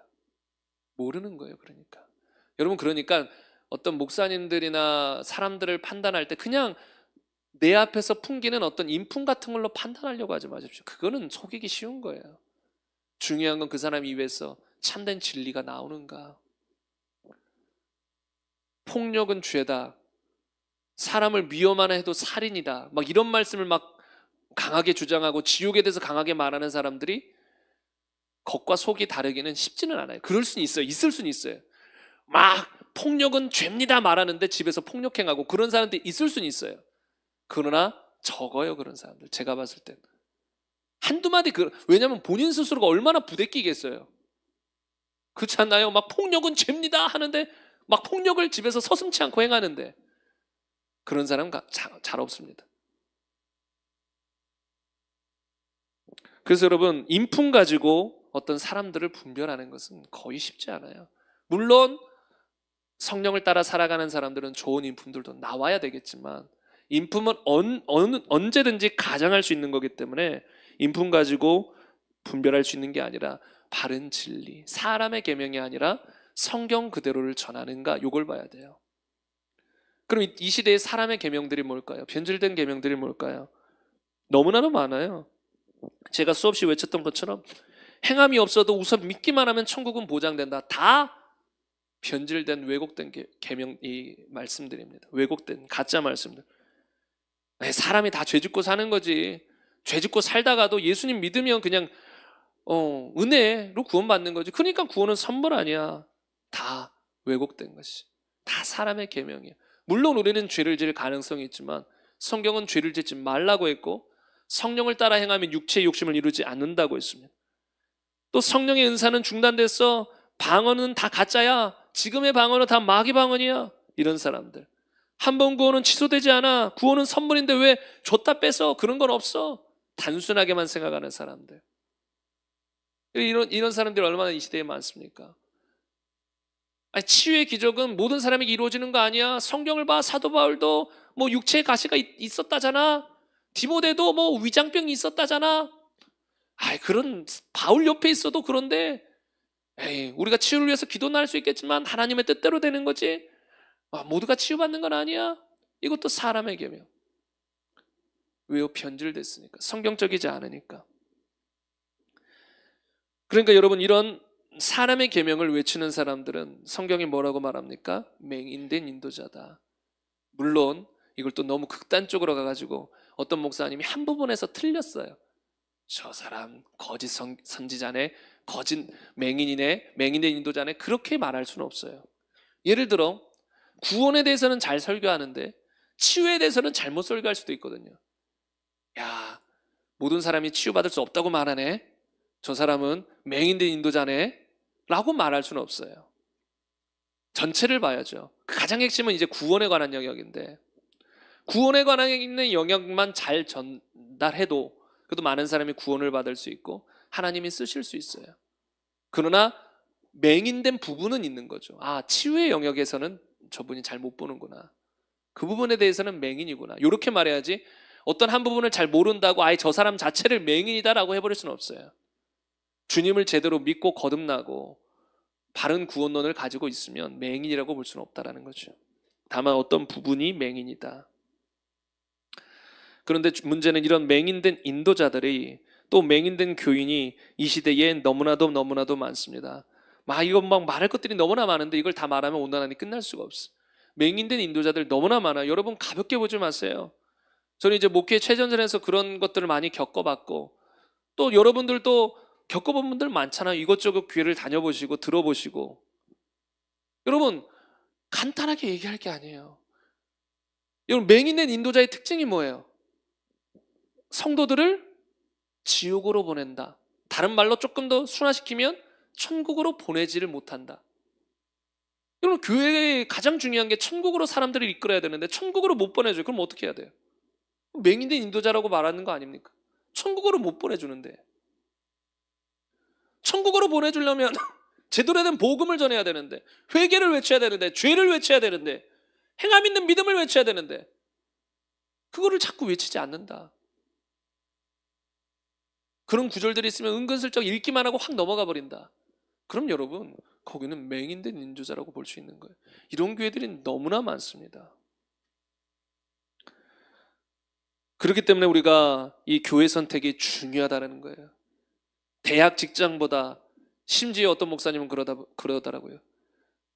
모르는 거예요. 그러니까 여러분, 그러니까 어떤 목사님들이나 사람들을 판단할 때 그냥 내 앞에서 풍기는 어떤 인품 같은 걸로 판단하려고 하지 마십시오. 그거는 속이기 쉬운 거예요. 중요한 건 그 사람 입에서 참된 진리가 나오는가. 폭력은 죄다. 사람을 위험하나 해도 살인이다. 막 이런 말씀을 막 강하게 주장하고 지옥에 대해서 강하게 말하는 사람들이 겉과 속이 다르기는 쉽지는 않아요. 그럴 수는 있어요. 있을 수는 있어요. 막 폭력은 죄입니다 말하는데 집에서 폭력행하고 그런 사람들이 있을 수는 있어요. 그러나 적어요, 그런 사람들. 제가 봤을 땐 한두 마디. 왜냐하면 본인 스스로가 얼마나 부대끼겠어요. 그렇지 않나요? 막 폭력은 죄입니다 하는데 막 폭력을 집에서 서슴지 않고 행하는데 그런 사람 잘 없습니다. 그래서 여러분, 인품 가지고 어떤 사람들을 분별하는 것은 거의 쉽지 않아요. 물론 성령을 따라 살아가는 사람들은 좋은 인품들도 나와야 되겠지만 인품은 언제든지 가장할 수 있는 거기 때문에 인품 가지고 분별할 수 있는 게 아니라 바른 진리, 사람의 계명이 아니라 성경 그대로를 전하는가, 이걸 봐야 돼요. 그럼 이 시대의 사람의 계명들이 뭘까요? 변질된 계명들이 뭘까요? 너무나도 많아요. 제가 수없이 외쳤던 것처럼 행함이 없어도 우선 믿기만 하면 천국은 보장된다. 다 변질된 왜곡된 계명, 이 말씀들입니다. 왜곡된 가짜 말씀들. 사람이 다 죄짓고 사는 거지. 죄짓고 살다가도 예수님 믿으면 그냥 은혜로 구원받는 거지. 그러니까 구원은 선물 아니야. 다 왜곡된 것이. 다 사람의 계명이야. 물론 우리는 죄를 지을 가능성이 있지만 성경은 죄를 짓지 말라고 했고 성령을 따라 행하면 육체의 욕심을 이루지 않는다고 했습니다. 또 성령의 은사는 중단됐어. 방언은 다 가짜야. 지금의 방언은 다 마귀 방언이야. 이런 사람들. 한 번 구원은 취소되지 않아. 구원은 선물인데 왜 줬다 뺏어? 그런 건 없어. 단순하게만 생각하는 사람들. 이런 사람들이 얼마나 이 시대에 많습니까? 아니, 치유의 기적은 모든 사람에게 이루어지는 거 아니야. 성경을 봐. 사도 바울도 뭐 육체의 가시가 있었다잖아. 디모데도 뭐 위장병이 있었다잖아. 그런 바울 옆에 있어도 그런데 우리가 치유를 위해서 기도는 할 수 있겠지만 하나님의 뜻대로 되는 거지. 모두가 치유받는 건 아니야. 이것도 사람의 계명. 왜요? 변질됐으니까. 성경적이지 않으니까. 그러니까 여러분, 이런 사람의 계명을 외치는 사람들은 성경이 뭐라고 말합니까? 맹인된 인도자다. 물론 이걸 또 너무 극단적으로 가가지고 어떤 목사님이 한 부분에서 틀렸어요. 저 사람 거짓 선지자네, 거짓 맹인이네, 맹인된 인도자네, 그렇게 말할 수는 없어요. 예를 들어 구원에 대해서는 잘 설교하는데 치유에 대해서는 잘못 설교할 수도 있거든요. 야, 모든 사람이 치유받을 수 없다고 말하네. 저 사람은 맹인된 인도자네 라고 말할 수는 없어요. 전체를 봐야죠. 가장 핵심은 이제 구원에 관한 영역인데 구원에 관한 있는 영역만 잘 전달해도 그래도 많은 사람이 구원을 받을 수 있고 하나님이 쓰실 수 있어요. 그러나 맹인된 부분은 있는 거죠. 아, 치유의 영역에서는 저분이 잘 못 보는구나. 그 부분에 대해서는 맹인이구나. 이렇게 말해야지 어떤 한 부분을 잘 모른다고 아예 저 사람 자체를 맹인이다라고 해버릴 수는 없어요. 주님을 제대로 믿고 거듭나고 바른 구원론을 가지고 있으면 맹인이라고 볼 수는 없다라는 거죠. 다만 어떤 부분이 맹인이다. 그런데 문제는 이런 맹인된 인도자들이 또 맹인된 교인이 이 시대에 너무나도 많습니다. 이건 막 말할 것들이 너무나 많은데 이걸 다 말하면 온전하니 끝날 수가 없어. 맹인된 인도자들 너무나 많아요. 여러분 가볍게 보지 마세요. 저는 이제 목회 최전선에서 그런 것들을 많이 겪어봤고 또 여러분들도 겪어본 분들 많잖아요. 이것저것 교회를 다녀보시고 들어보시고. 여러분 간단하게 얘기할 게 아니에요. 여러분 맹인된 인도자의 특징이 뭐예요? 성도들을 지옥으로 보낸다. 다른 말로 조금 더 순화시키면 천국으로 보내지를 못한다. 여러분 교회의 가장 중요한 게 천국으로 사람들을 이끌어야 되는데 천국으로 못 보내줘요. 그럼 어떻게 해야 돼요? 맹인된 인도자라고 말하는 거 아닙니까? 천국으로 못 보내주는데. 천국으로 보내주려면 제대로 된 복음을 전해야 되는데, 회개를 외쳐야 되는데, 죄를 외쳐야 되는데, 행함 있는 믿음을 외쳐야 되는데 그거를 자꾸 외치지 않는다. 그런 구절들이 있으면 은근슬쩍 읽기만 하고 확 넘어가 버린다. 그럼 여러분 거기는 맹인된 인도자라고 볼 수 있는 거예요. 이런 교회들이 너무나 많습니다. 그렇기 때문에 우리가 이 교회 선택이 중요하다는 거예요. 대학 직장보다, 심지어 어떤 목사님은 그러더라고요.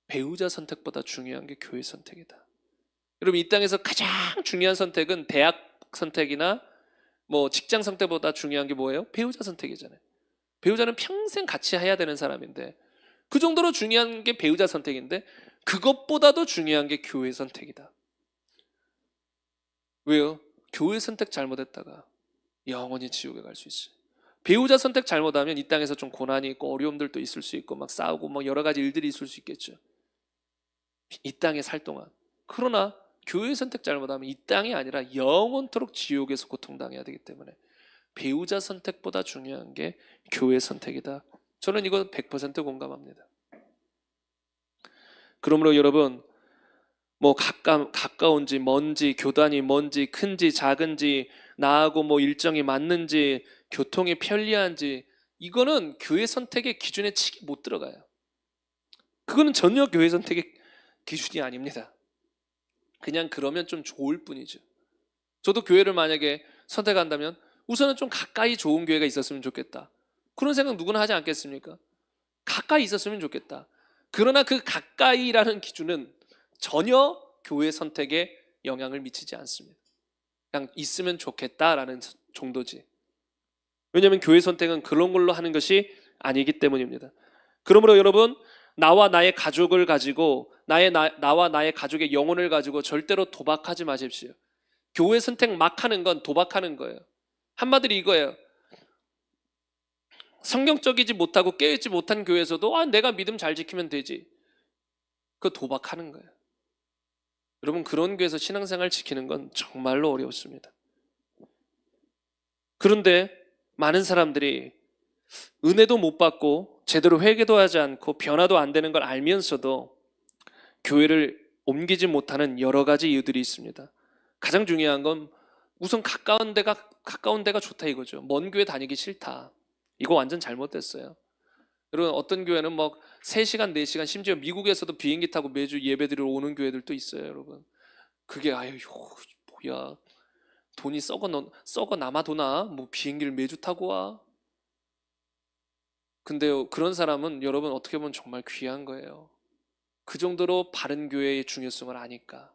배우자 선택보다 중요한 게 교회 선택이다. 여러분 이 땅에서 가장 중요한 선택은 대학 선택이나 직장 선택보다 중요한 게 뭐예요? 배우자 선택이잖아요. 배우자는 평생 같이 해야 되는 사람인데 그 정도로 중요한 게 배우자 선택인데 그것보다도 중요한 게 교회 선택이다. 왜요? 교회 선택 잘못했다가 영원히 지옥에 갈 수 있어요. 배우자 선택 잘못하면 이 땅에서 좀 고난이 있고 어려움들도 있을 수 있고 막 싸우고 여러 가지 일들이 있을 수 있겠죠. 이 땅에 살 동안. 그러나 교회 선택 잘못하면 이 땅이 아니라 영원토록 지옥에서 고통당해야 되기 때문에 배우자 선택보다 중요한 게 교회 선택이다. 저는 이거 100% 공감합니다. 그러므로 여러분 가까운지 먼지, 교단이 먼지, 큰지 작은지, 나하고 일정이 맞는지, 교통이 편리한지, 이거는 교회 선택의 기준에 치기 못 들어가요. 그거는 전혀 교회 선택의 기준이 아닙니다. 그냥 그러면 좀 좋을 뿐이죠. 저도 교회를 만약에 선택한다면 우선은 좀 가까이 좋은 교회가 있었으면 좋겠다. 그런 생각 누구나 하지 않겠습니까? 가까이 있었으면 좋겠다. 그러나 그 가까이라는 기준은 전혀 교회 선택에 영향을 미치지 않습니다. 그냥 있으면 좋겠다라는 정도지. 왜냐하면 교회 선택은 그런 걸로 하는 것이 아니기 때문입니다. 그러므로 여러분 나와 나의 가족을 가지고 나와 나의 가족의 영혼을 가지고 절대로 도박하지 마십시오. 교회 선택 막 하는 건 도박하는 거예요. 한마디로 이거예요. 성경적이지 못하고 깨어있지 못한 교회에서도 내가 믿음 잘 지키면 되지. 그거 도박하는 거예요. 여러분 그런 교회에서 신앙생활 지키는 건 정말로 어렵습니다. 그런데 많은 사람들이 은혜도 못 받고 제대로 회개도 하지 않고 변화도 안 되는 걸 알면서도 교회를 옮기지 못하는 여러 가지 이유들이 있습니다. 가장 중요한 건 우선 가까운 데가 좋다 이거죠. 먼 교회 다니기 싫다. 이거 완전 잘못됐어요. 여러분 어떤 교회는 3시간, 4시간 심지어 미국에서도 비행기 타고 매주 예배드리러 오는 교회들도 있어요, 여러분. 그게 뭐야. 돈이 썩어 남아도나? 비행기를 매주 타고 와. 근데요, 그런 사람은 여러분 어떻게 보면 정말 귀한 거예요. 그 정도로 바른 교회의 중요성을 아니까.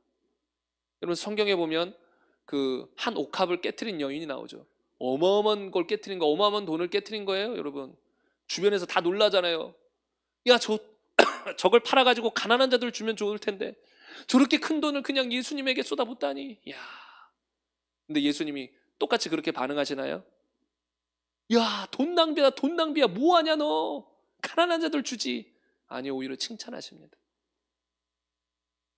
여러분 성경에 보면 그 한 옥합을 깨트린 여인이 나오죠. 어마어마한 걸 깨트린 거, 어마어마한 돈을 깨트린 거예요, 여러분. 주변에서 다 놀라잖아요. 야, 저걸 팔아가지고 가난한 자들 주면 좋을 텐데 저렇게 큰 돈을 그냥 예수님에게 쏟아붓다니. 야. 근데 예수님이 똑같이 그렇게 반응하시나요? 야, 돈 낭비야, 돈 낭비야. 뭐하냐 너. 가난한 자들 주지. 아니요, 오히려 칭찬하십니다.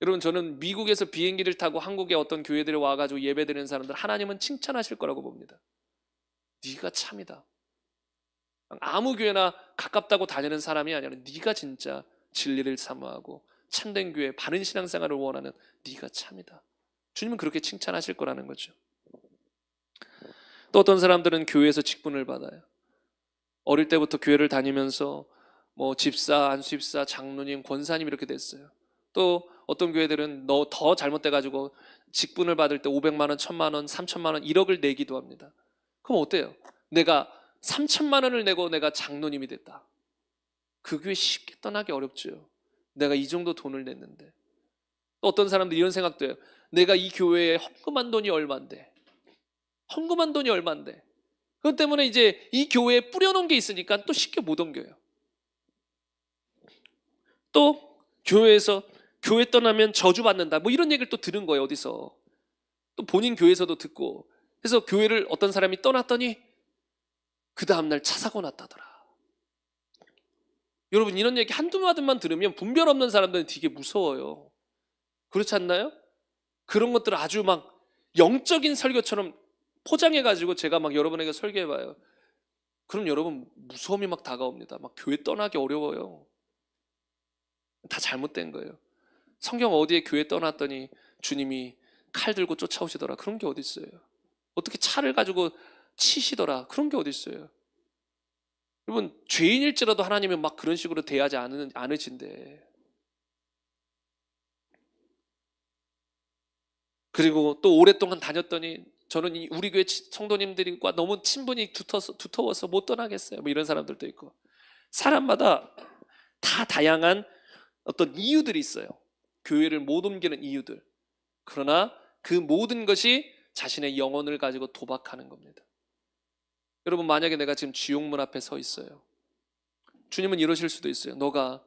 여러분 저는 미국에서 비행기를 타고 한국에 어떤 교회들에 와가지고 예배드리는 사람들 하나님은 칭찬하실 거라고 봅니다. 네가 참이다. 아무 교회나 가깝다고 다니는 사람이 아니라 네가 진짜 진리를 사모하고 참된 교회, 바른 신앙생활을 원하는 네가 참이다. 주님은 그렇게 칭찬하실 거라는 거죠. 또 어떤 사람들은 교회에서 직분을 받아요. 어릴 때부터 교회를 다니면서 뭐 집사, 안수집사, 장로님, 권사님 이렇게 됐어요. 또 어떤 교회들은 너 더 잘못돼가지고 직분을 받을 때 500만 원, 1000만 원, 3000만 원, 1억을 내기도 합니다. 그럼 어때요? 내가 3000만 원을 내고 내가 장로님이 됐다. 그 교회 쉽게 떠나기 어렵죠. 내가 이 정도 돈을 냈는데. 또 어떤 사람들 이런 생각도 해요. 내가 이 교회에 헌금한 돈이 얼만데. 헌금한 돈이 얼만데. 그것 때문에 이제 이 교회에 뿌려놓은 게 있으니까 또 쉽게 못 옮겨요. 또 교회에서 교회 떠나면 저주받는다. 뭐 이런 얘기를 또 들은 거예요. 어디서. 또 본인 교회에서도 듣고. 그래서 교회를 어떤 사람이 떠났더니 그 다음날 차 사고 났다더라. 여러분 이런 얘기 한두 마디만 들으면 분별 없는 사람들은 되게 무서워요. 그렇지 않나요? 그런 것들을 아주 막 영적인 설교처럼 포장해가지고 제가 막 여러분에게 설교해봐요. 그럼 여러분 무서움이 막 다가옵니다. 막 교회 떠나기 어려워요. 다 잘못된 거예요. 성경 어디에 교회 떠났더니 주님이 칼 들고 쫓아오시더라. 그런 게 어디 있어요? 어떻게 차를 가지고 치시더라. 그런 게 어디 있어요? 여러분 죄인일지라도 하나님은 막 그런 식으로 대하지 않으신데. 그리고 또 오랫동안 다녔더니 저는 우리 교회 성도님들과 너무 친분이 두터워서 못 떠나겠어요. 뭐 이런 사람들도 있고. 사람마다 다 다양한 어떤 이유들이 있어요. 교회를 못 옮기는 이유들. 그러나 그 모든 것이 자신의 영혼을 가지고 도박하는 겁니다. 여러분 만약에 내가 지금 지옥문 앞에 서 있어요. 주님은 이러실 수도 있어요. 너가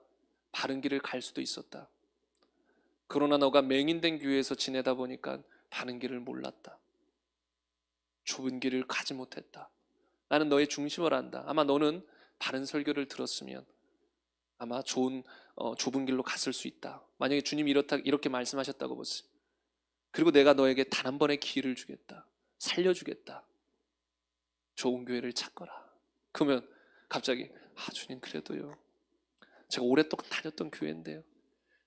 바른 길을 갈 수도 있었다. 그러나 너가 맹인된 교회에서 지내다 보니까 바른 길을 몰랐다. 좁은 길을 가지 못했다. 나는 너의 중심을 안다. 아마 너는 바른 설교를 들었으면 아마 좁은 길로 갔을 수 있다. 만약에 주님이 이렇게 말씀하셨다고 보세요. 그리고 내가 너에게 단 한 번의 기회를 주겠다. 살려주겠다. 좋은 교회를 찾거라. 그러면 갑자기 주님 그래도요. 제가 오랫동안 다녔던 교회인데요.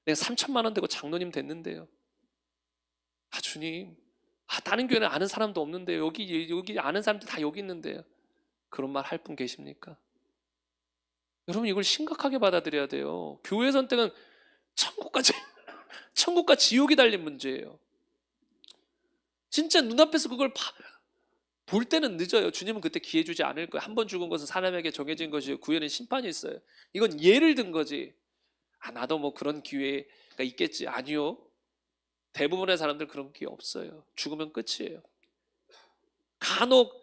내가 3천만 원 되고 장로님 됐는데요. 주님, 다른 교회는 아는 사람도 없는데요. 여기 아는 사람들 다 여기 있는데요. 그런 말 할 분 계십니까? 여러분 이걸 심각하게 받아들여야 돼요. 교회 선택은 천국과 지옥이 달린 문제예요. 진짜 눈앞에서 그걸 볼 때는 늦어요. 주님은 그때 기회 주지 않을 거예요. 한 번 죽은 것은 사람에게 정해진 것이요 구에는 심판이 있어요. 이건 예를 든 거지. 나도 뭐 그런 기회가 있겠지. 아니요. 대부분의 사람들 그런 기회 없어요. 죽으면 끝이에요. 간혹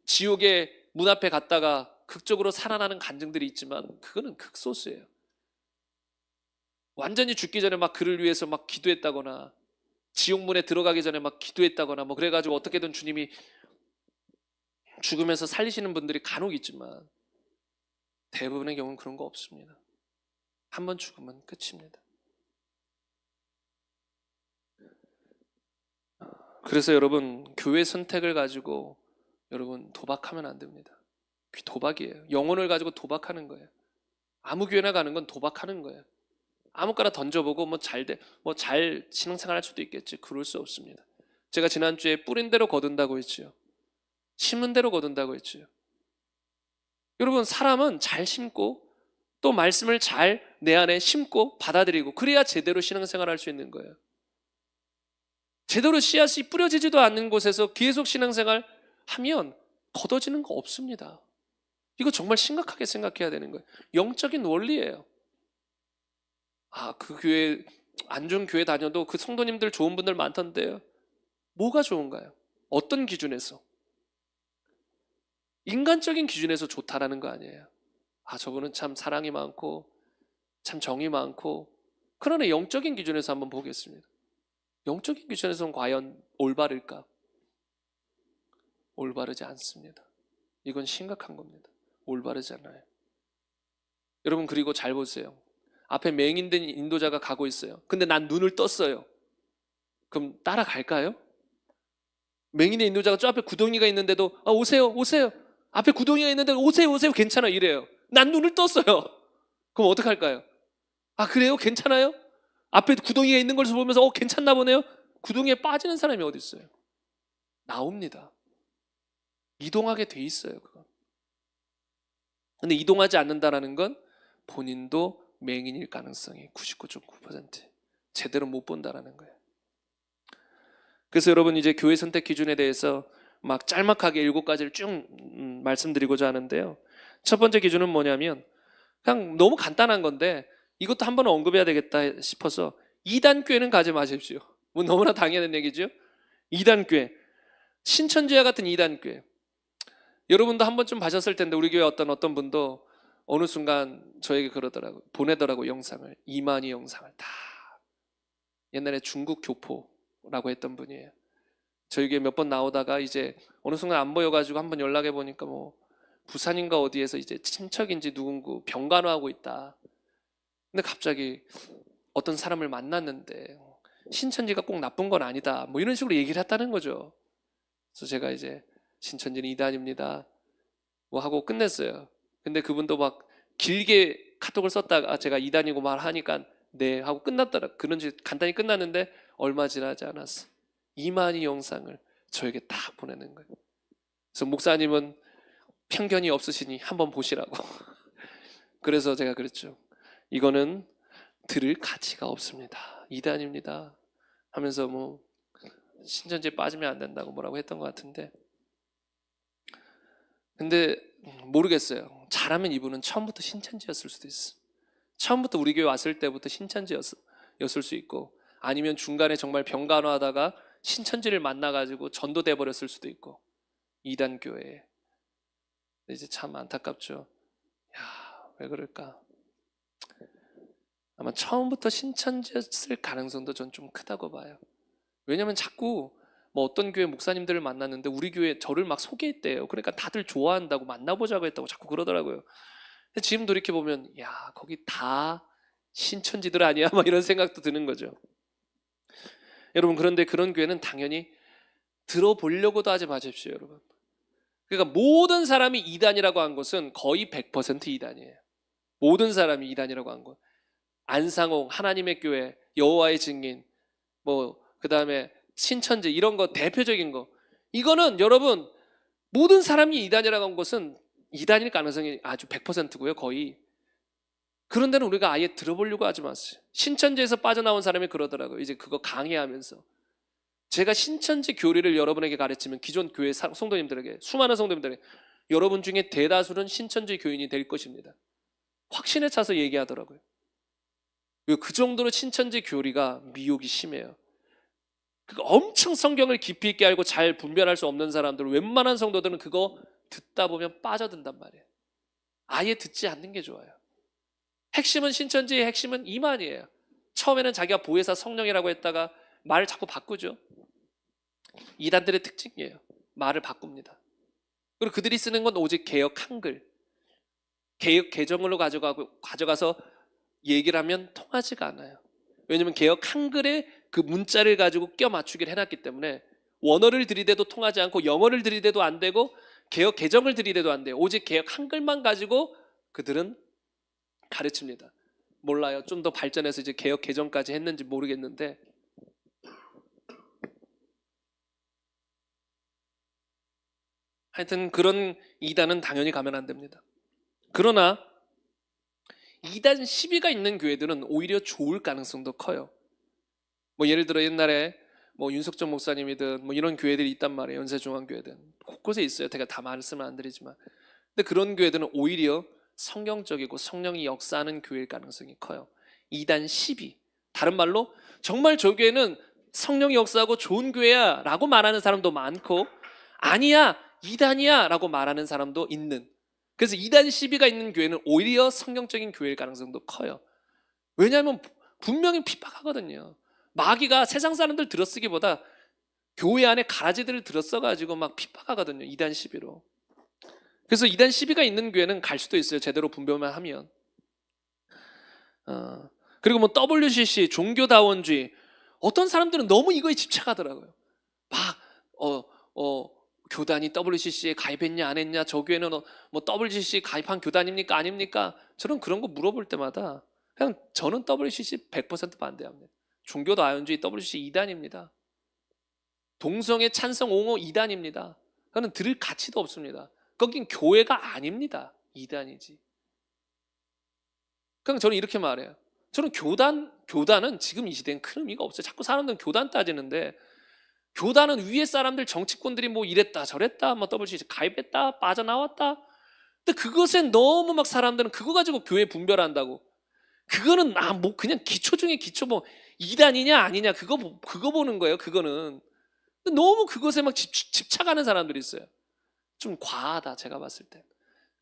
지옥의 문 앞에 갔다가 극적으로 살아나는 간증들이 있지만 그거는 극소수예요. 완전히 죽기 전에 막 그를 위해서 막 기도했다거나 지옥문에 들어가기 전에 막 기도했다거나 뭐 그래가지고 어떻게든 주님이 죽으면서 살리시는 분들이 간혹 있지만 대부분의 경우는 그런 거 없습니다. 한 번 죽으면 끝입니다. 그래서 여러분 교회 선택을 가지고 여러분 도박하면 안 됩니다. 도박이에요. 영혼을 가지고 도박하는 거예요. 아무 교회나 가는 건 도박하는 거예요. 아무거나 던져보고 잘 신앙생활 할 수도 있겠지. 그럴 수 없습니다. 제가 지난주에 뿌린 대로 거둔다고 했지요. 심은 대로 거둔다고 했지요. 여러분 사람은 잘 심고 또 말씀을 잘 내 안에 심고 받아들이고 그래야 제대로 신앙생활 할 수 있는 거예요. 제대로 씨앗이 뿌려지지도 않는 곳에서 계속 신앙생활 하면 걷어지는 거 없습니다. 이거 정말 심각하게 생각해야 되는 거예요. 영적인 원리예요. 그 교회 안 좋은 교회 다녀도 그 성도님들 좋은 분들 많던데요. 뭐가 좋은가요? 어떤 기준에서? 인간적인 기준에서 좋다라는 거 아니에요. 저분은 참 사랑이 많고 참 정이 많고. 그러나 영적인 기준에서 한번 보겠습니다. 영적인 기준에서는 과연 올바를까? 올바르지 않습니다. 이건 심각한 겁니다. 올바르지 않아요. 여러분 그리고 잘 보세요. 앞에 맹인된 인도자가 가고 있어요. 근데 난 눈을 떴어요. 그럼 따라갈까요? 맹인의 인도자가 저 앞에 구덩이가 있는데도 오세요 오세요. 앞에 구덩이가 있는데 오세요 오세요 괜찮아 이래요. 난 눈을 떴어요. 그럼 어떡할까요? 아 그래요? 괜찮아요? 앞에 구덩이가 있는 걸 보면서 괜찮나 보네요. 구덩이에 빠지는 사람이 어디 있어요? 나옵니다. 이동하게 돼 있어요. 그건. 근데 이동하지 않는다라는 건 본인도 맹인일 가능성이 99.9% 제대로 못 본다라는 거예요. 그래서 여러분 이제 교회 선택 기준에 대해서 막 짤막하게 7가지를 쭉 말씀드리고자 하는데요. 첫 번째 기준은 뭐냐면 그냥 너무 간단한 건데 이것도 한번 언급해야 되겠다 싶어서 이단교회는 가지 마십시오. 뭐 너무나 당연한 얘기죠. 이단교회, 신천지와 같은 이단교회. 여러분도 한 번쯤 봐셨을 텐데 우리 교회 어떤 분도 어느 순간 저에게 그러더라고요. 보내더라고요. 영상을. 이만희 영상을 다. 옛날에 중국 교포라고 했던 분이에요. 저희 교회 몇 번 나오다가 이제 어느 순간 안 보여가지고 한번 연락해 보니까 뭐 부산인가 어디에서 이제 친척인지 누군가 병간호하고 있다. 근데 갑자기 어떤 사람을 만났는데 신천지가 꼭 나쁜 건 아니다. 뭐 이런 식으로 얘기를 했다는 거죠. 그래서 제가 이제 신천지는 이단입니다. 뭐 하고 끝냈어요. 근데 그분도 막 길게 카톡을 썼다가 제가 이단이고 말하니까 네 하고 끝났더라. 그런지 간단히 끝났는데 얼마 지나지 않았어. 이만희 영상을 저에게 딱 보내는 거예요. 그래서 목사님은 편견이 없으시니 한번 보시라고. 그래서 제가 그랬죠. 이거는 들을 가치가 없습니다. 이단입니다. 하면서 뭐 신천지에 빠지면 안 된다고 뭐라고 했던 것 같은데 근데 모르겠어요. 잘하면 이분은 처음부터 신천지였을 수도 있어. 처음부터 우리 교회 왔을 때부터 신천지였을 수 있고 아니면 중간에 정말 병간호하다가 신천지를 만나가지고 전도돼 버렸을 수도 있고 이단 교회에. 이제 참 안타깝죠. 야, 왜 그럴까? 아마 처음부터 신천지였을 가능성도 전 좀 크다고 봐요. 왜냐면 자꾸 뭐 어떤 교회 목사님들을 만났는데 우리 교회 저를 막 소개했대요. 그러니까 다들 좋아한다고 만나보자고 했다고 자꾸 그러더라고요. 근데 지금 돌이켜보면 야 거기 다 신천지들 아니야? 막 이런 생각도 드는 거죠. 여러분 그런데 그런 교회는 당연히 들어보려고도 하지 마십시오. 여러분. 그러니까 모든 사람이 이단이라고 한 것은 거의 100% 이단이에요. 모든 사람이 이단이라고 한 것. 안상홍, 하나님의 교회, 여호와의 증인, 뭐 그 다음에 신천지 이런 거 대표적인 거. 이거는 여러분 모든 사람이 이단이라고 한 것은 이단일 가능성이 아주 100%고요. 거의. 그런 데는 우리가 아예 들어보려고 하지 마세요. 신천지에서 빠져나온 사람이 그러더라고요. 이제 그거 강의하면서. 제가 신천지 교리를 여러분에게 가르치면 기존 교회 성도님들에게 수많은 성도님들에게 여러분 중에 대다수는 신천지 교인이 될 것입니다. 확신에 차서 얘기하더라고요. 그 정도로 신천지 교리가 미혹이 심해요. 엄청 성경을 깊이 있게 알고 잘 분별할 수 없는 사람들 웬만한 성도들은 그거 듣다 보면 빠져든단 말이에요. 아예 듣지 않는 게 좋아요. 핵심은 신천지의 핵심은 이만이에요. 처음에는 자기가 보혜사 성령이라고 했다가 말을 자꾸 바꾸죠. 이단들의 특징이에요. 말을 바꿉니다. 그리고 그들이 쓰는 건 오직 개역 한글, 개역 개정으로 가져가서 얘기를 하면 통하지가 않아요. 왜냐하면 개역 한글에 그 문자를 가지고 껴 맞추기를 해놨기 때문에 원어를 들이대도 통하지 않고 영어를 들이대도 안 되고 개역 개정을 들이대도 안 돼요. 오직 개역 한글만 가지고 그들은 가르칩니다. 몰라요. 좀 더 발전해서 이제 개역 개정까지 했는지 모르겠는데 하여튼 그런 이단은 당연히 가면 안 됩니다. 그러나 이단 시비가 있는 교회들은 오히려 좋을 가능성도 커요. 뭐 예를 들어 옛날에 뭐 윤석정 목사님이든 뭐 이런 교회들이 있단 말이에요. 연세중앙교회든 곳곳에 있어요. 제가 다 말씀을 안 드리지만 근데 그런 교회들은 오히려 성경적이고 성령이 역사하는 교회일 가능성이 커요. 이단 시비. 다른 말로 정말 저 교회는 성령이 역사하고 좋은 교회야 라고 말하는 사람도 많고 아니야 이단이야 라고 말하는 사람도 있는. 그래서 이단 시비가 있는 교회는 오히려 성경적인 교회일 가능성도 커요. 왜냐하면 분명히 핍박하거든요. 마귀가 세상 사람들 들어쓰기보다 교회 안에 가라지들을 들어써가지고 막 핍박하거든요. 이단 시비로. 그래서 이단 시비가 있는 교회는 갈 수도 있어요. 제대로 분별만 하면. 그리고 뭐 WCC, 종교다원주의. 어떤 사람들은 너무 이거에 집착하더라고요. 막 교단이 WCC에 가입했냐 안 했냐, 저 교회는 뭐 WCC 가입한 교단입니까 아닙니까? 저는 그런 거 물어볼 때마다 그냥 저는 WCC 100% 반대합니다. 종교다원주의 WCC 2단입니다. 동성애 찬성 옹호 2단입니다. 그거는 들을 가치도 없습니다. 거긴 교회가 아닙니다. 2단이지. 그냥 저는 이렇게 말해요. 저는 교단은 지금 이 시대엔 큰 의미가 없어요. 자꾸 사람들은 교단 따지는데, 교단은 위에 사람들 정치권들이 뭐 이랬다 저랬다 뭐 WCC 가입했다 빠져나왔다. 근데 그것에 너무 막 사람들은 그거 가지고 교회 분별한다고. 그거는 뭐 그냥 기초 중에 기초, 뭐 2단이냐 아니냐 그거 보는 거예요. 그거는 너무 그것에 막 집착하는 사람들이 있어요. 좀 과하다 제가 봤을 때.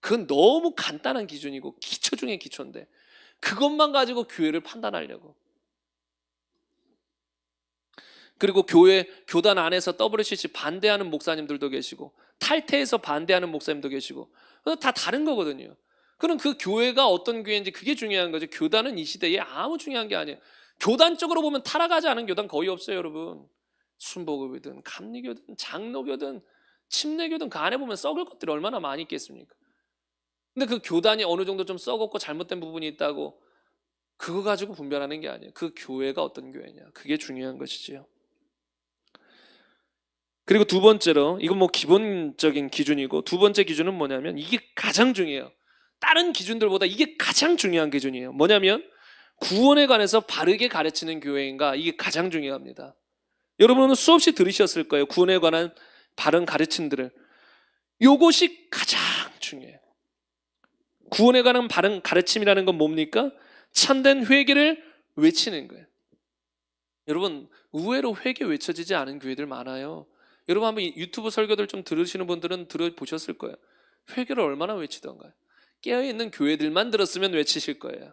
그건 너무 간단한 기준이고 기초 중에 기초인데 그것만 가지고 교회를 판단하려고. 그리고 교단 안에서 WCC 반대하는 목사님들도 계시고 탈퇴해서 반대하는 목사님도 계시고 다 다른 거거든요. 그럼 그 교회가 어떤 교회인지 그게 중요한 거죠. 교단은 이 시대에 아무 중요한 게 아니에요. 교단적으로 보면 타락하지 않은 교단 거의 없어요, 여러분. 순복음이든 감리교든 장로교든 침례교든 그 안에 보면 썩을 것들이 얼마나 많이 있겠습니까? 근데 그 교단이 어느 정도 좀 썩었고 잘못된 부분이 있다고 그거 가지고 분별하는 게 아니에요. 그 교회가 어떤 교회냐, 그게 중요한 것이지요. 그리고 두 번째로, 이건 뭐 기본적인 기준이고, 두 번째 기준은 뭐냐면 이게 가장 중요해요. 다른 기준들보다 이게 가장 중요한 기준이에요. 뭐냐면 구원에 관해서 바르게 가르치는 교회인가, 이게 가장 중요합니다. 여러분은 수없이 들으셨을 거예요. 구원에 관한 바른 가르침들을. 이것이 가장 중요해요. 구원에 관한 바른 가르침이라는 건 뭡니까? 참된 회개를 외치는 거예요. 여러분, 의외로 회개 외쳐지지 않은 교회들 많아요. 여러분 한번 유튜브 설교들 좀 들으시는 분들은 들어보셨을 거예요. 회개를 얼마나 외치던가요? 깨어있는 교회들만 들었으면 외치실 거예요.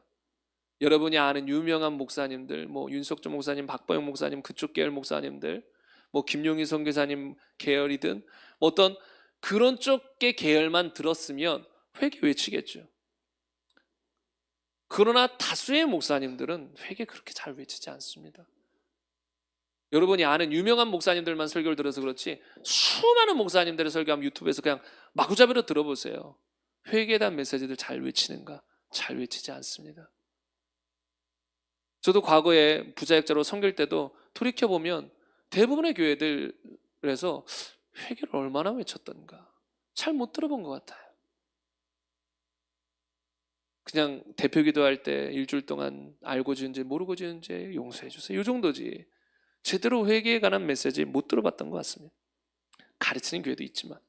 여러분이 아는 유명한 목사님들, 뭐 윤석주 목사님, 박보영 목사님, 그쪽 계열 목사님들, 뭐 김용희 선교사님 계열이든 어떤 그런 쪽의 계열만 들었으면 회개 외치겠죠. 그러나 다수의 목사님들은 회개 그렇게 잘 외치지 않습니다. 여러분이 아는 유명한 목사님들만 설교를 들어서 그렇지 수많은 목사님들의 설교하면 유튜브에서 그냥 마구잡이로 들어보세요. 회개에 대한 메시지들 잘 외치는가? 잘 외치지 않습니다. 저도 과거에 부자역자로 섬길 때도 돌이켜보면 대부분의 교회들에서 회개를 얼마나 외쳤던가 잘 못 들어본 것 같아요. 그냥 대표 기도할 때 일주일 동안 알고 지은 죄 모르고 지은 죄 용서해 주세요, 이 정도지 제대로 회개에 관한 메시지 못 들어봤던 것 같습니다. 가르치는 교회도 있지만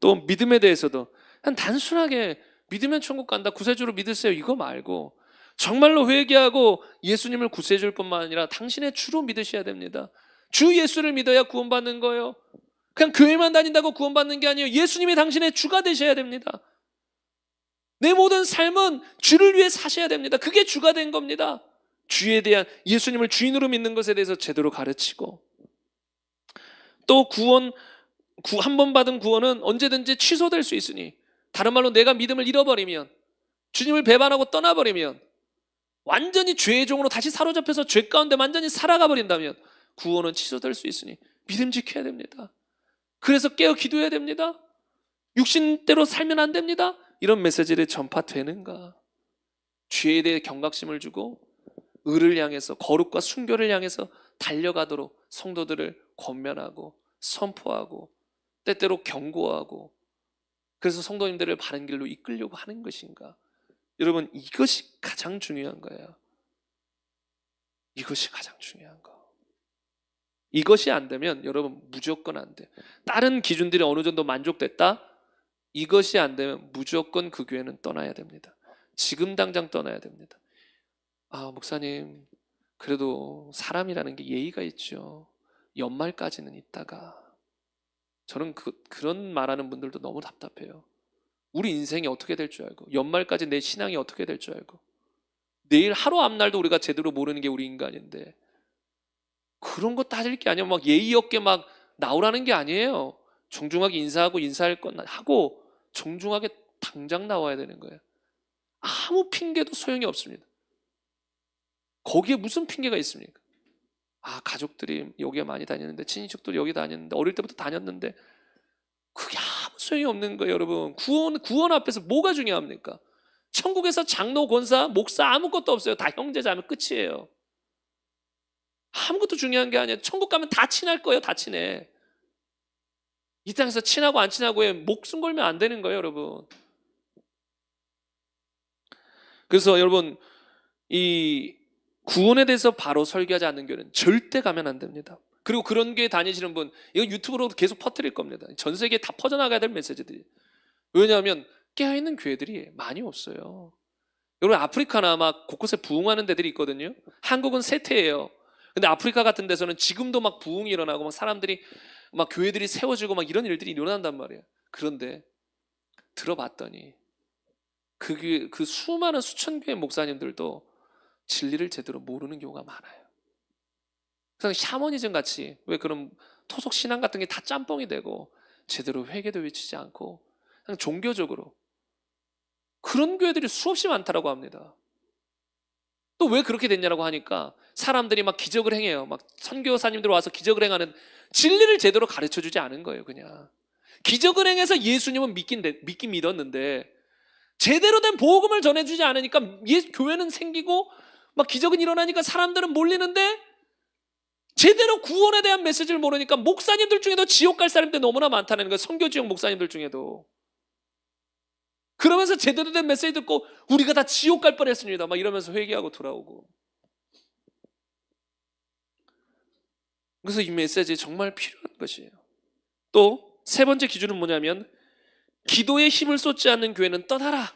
또 믿음에 대해서도 그냥 단순하게 믿으면 천국 간다, 구세주로 믿으세요 이거 말고 정말로 회개하고 예수님을 구세해 줄 뿐만 아니라 당신의 주로 믿으셔야 됩니다. 주 예수를 믿어야 구원받는 거예요. 그냥 교회만 다닌다고 구원받는 게 아니에요. 예수님이 당신의 주가 되셔야 됩니다. 내 모든 삶은 주를 위해 사셔야 됩니다. 그게 주가 된 겁니다. 주에 대한, 예수님을 주인으로 믿는 것에 대해서 제대로 가르치고, 또 한 번 받은 구원은 언제든지 취소될 수 있으니, 다른 말로 내가 믿음을 잃어버리면, 주님을 배반하고 떠나버리면, 완전히 죄의 종으로 다시 사로잡혀서 죄 가운데 완전히 살아가 버린다면 구원은 취소될 수 있으니 믿음 지켜야 됩니다. 그래서 깨어 기도해야 됩니다. 육신대로 살면 안 됩니다. 이런 메시지를 전파되는가? 죄에 대해 경각심을 주고 의를 향해서, 거룩과 순결을 향해서 달려가도록 성도들을 권면하고 선포하고 때때로 경고하고, 그래서 성도님들을 바른 길로 이끌려고 하는 것인가? 여러분, 이것이 가장 중요한 거예요. 이것이 가장 중요한 거. 이것이 안 되면 여러분 무조건 안 돼. 다른 기준들이 어느 정도 만족됐다? 이것이 안 되면 무조건 그 교회는 떠나야 됩니다. 지금 당장 떠나야 됩니다. 목사님, 그래도 사람이라는 게 예의가 있죠. 연말까지는 있다가. 저는 그런 말하는 분들도 너무 답답해요. 우리 인생이 어떻게 될 줄 알고, 연말까지 내 신앙이 어떻게 될 줄 알고, 내일 하루 앞날도 우리가 제대로 모르는 게 우리 인간인데 그런 거 따질 게 아니에요. 막 예의 없게 막 나오라는 게 아니에요. 정중하게 인사하고 인사할 건 하고 정중하게 당장 나와야 되는 거예요. 아무 핑계도 소용이 없습니다. 거기에 무슨 핑계가 있습니까? 가족들이 여기에 많이 다녔는데, 친인척도 여기 다녔는데, 어릴 때부터 다녔는데, 그게 아무 소용이 없는 거예요, 여러분. 구원 앞에서 뭐가 중요합니까? 천국에서 장로, 권사, 목사 아무것도 없어요. 다 형제자매 끝이에요. 아무것도 중요한 게 아니에요. 천국 가면 다 친할 거예요, 다 친해. 이 땅에서 친하고 안 친하고에 목숨 걸면 안 되는 거예요, 여러분. 그래서 여러분, 이 구원에 대해서 바로 설교하지 않는 교회는 절대 가면 안 됩니다. 그리고 그런 교회 다니시는 분, 이거 유튜브로도 계속 퍼뜨릴 겁니다. 전 세계에 다 퍼져나가야 될 메시지들이. 왜냐하면 깨어있는 교회들이 많이 없어요. 여러분, 아프리카나 막 곳곳에 부흥하는 데들이 있거든요. 한국은 쇠퇴예요. 근데 아프리카 같은 데서는 지금도 막 부흥이 일어나고 막 사람들이 막 교회들이 세워지고 막 이런 일들이 일어난단 말이에요. 그런데 들어봤더니 그 수많은 수천 교회 목사님들도 진리를 제대로 모르는 경우가 많아요. 그래서 샤머니즘 같이 왜 그런 토속 신앙 같은 게 다 짬뽕이 되고 제대로 회개도 외치지 않고 그냥 종교적으로 그런 교회들이 수없이 많다라고 합니다. 또 왜 그렇게 됐냐라고 하니까 사람들이 막 기적을 행해요. 막 선교사님들 와서 기적을 행하는 진리를 제대로 가르쳐주지 않은 거예요. 그냥 기적을 행해서 예수님은 믿긴 믿었는데 제대로 된 복음을 전해주지 않으니까 교회는 생기고 막 기적은 일어나니까 사람들은 몰리는데 제대로 구원에 대한 메시지를 모르니까 목사님들 중에도 지옥 갈 사람들 너무나 많다는 거예요. 선교 지역 목사님들 중에도. 그러면서 제대로 된 메시지 듣고 우리가 다 지옥 갈 뻔했습니다 막 이러면서 회개하고 돌아오고. 그래서 이 메시지 정말 필요한 것이에요. 또 세 번째 기준은 뭐냐면 기도에 힘을 쏟지 않는 교회는 떠나라.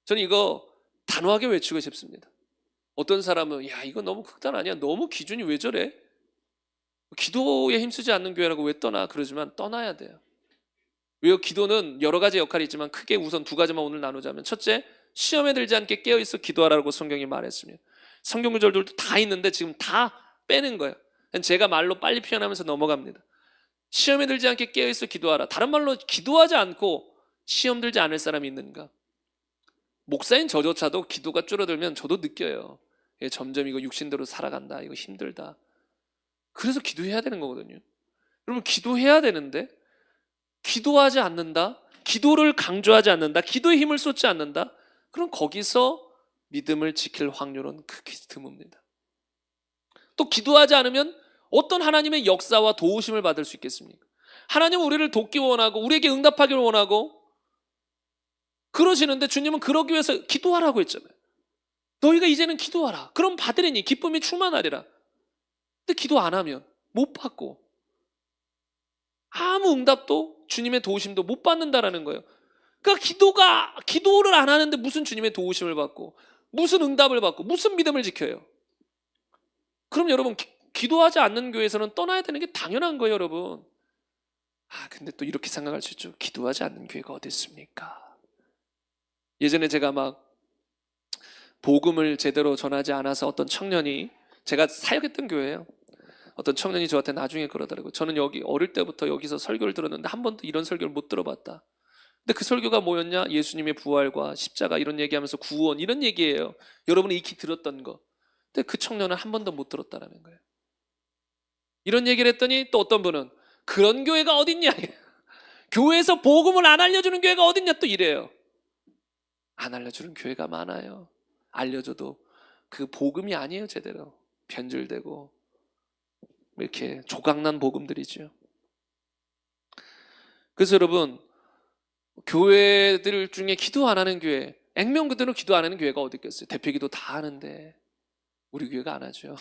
저는 이거 단호하게 외치고 싶습니다. 어떤 사람은 야 이거 너무 극단 아니야? 너무 기준이 왜 저래? 기도에 힘쓰지 않는 교회라고 왜 떠나? 그러지만 떠나야 돼요. 왜요? 기도는 여러 가지 역할이 있지만 크게 우선 두 가지만 오늘 나누자면 첫째, 시험에 들지 않게 깨어있어 기도하라고 성경이 말했습니다. 성경 구절들도 다 있는데 지금 다 빼는 거예요. 제가 말로 빨리 표현하면서 넘어갑니다. 시험에 들지 않게 깨어있어 기도하라. 다른 말로 기도하지 않고 시험 들지 않을 사람이 있는가? 목사인 저조차도 기도가 줄어들면 저도 느껴요. 점점 이거 육신대로 살아간다. 이거 힘들다. 그래서 기도해야 되는 거거든요. 여러분 기도해야 되는데 기도하지 않는다. 기도를 강조하지 않는다. 기도에 힘을 쏟지 않는다. 그럼 거기서 믿음을 지킬 확률은 극히 드뭅니다. 또 기도하지 않으면 어떤 하나님의 역사와 도우심을 받을 수 있겠습니까? 하나님은 우리를 돕기 원하고 우리에게 응답하기를 원하고 그러시는데 주님은 그러기 위해서 기도하라고 했잖아요. 너희가 이제는 기도하라. 그럼 받으리니 기쁨이 충만하리라. 근데 기도 안 하면 못 받고 아무 응답도 주님의 도우심도 못 받는다라는 거예요. 그러니까 기도를 안 하는데 무슨 주님의 도우심을 받고 무슨 응답을 받고 무슨 믿음을 지켜요? 그럼 여러분 기도하지 않는 교회에서는 떠나야 되는 게 당연한 거예요, 여러분. 근데 또 이렇게 생각할 수 있죠. 기도하지 않는 교회가 어디 있습니까? 예전에 제가 막 복음을 제대로 전하지 않아서 어떤 청년이 제가 사역했던 교회예요. 어떤 청년이 저한테 나중에 그러더라고요. 저는 여기 어릴 때부터 여기서 설교를 들었는데 한 번도 이런 설교를 못 들어봤다. 근데 그 설교가 뭐였냐? 예수님의 부활과 십자가 이런 얘기하면서 구원 이런 얘기예요. 여러분이 익히 들었던 거. 근데 그 청년은 한 번도 못 들었다라는 거예요. 이런 얘기를 했더니 또 어떤 분은 그런 교회가 어딨냐? 교회에서 복음을 안 알려주는 교회가 어딨냐? 또 이래요. 안 알려주는 교회가 많아요. 알려줘도 그 복음이 아니에요, 제대로. 변질되고 이렇게 조각난 복음들이죠. 그래서 여러분 교회들 중에 기도 안 하는 교회, 액면 그대로 기도 안 하는 교회가 어디 있겠어요? 대표기도 다 하는데 우리 교회가 안 하죠.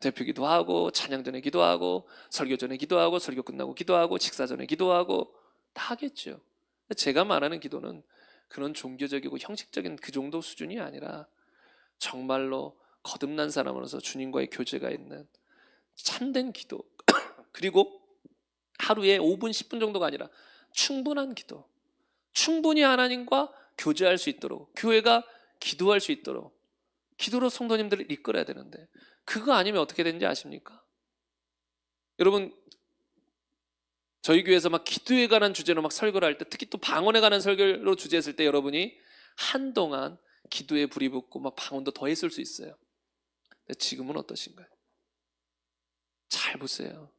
대표기도 하고 찬양 전에 기도하고 설교 전에 기도하고 설교 끝나고 기도하고 식사 전에 기도하고 다 하겠죠. 제가 말하는 기도는 그런 종교적이고 형식적인 그 정도 수준이 아니라 정말로 거듭난 사람으로서 주님과의 교제가 있는 참된 기도 그리고 하루에 5분 10분 정도가 아니라 충분한 기도, 충분히 하나님과 교제할 수 있도록 교회가 기도할 수 있도록 기도로 성도님들을 이끌어야 되는데 그거 아니면 어떻게 되는지 아십니까? 여러분 저희 교회에서 막 기도에 관한 주제로 막 설교를 할 때 특히 또 방언에 관한 설교로 주제했을 때 여러분이 한동안 기도에 불이 붙고 막 방언도 더 했을 수 있어요. 근데 지금은 어떠신가요? 잘 보세요.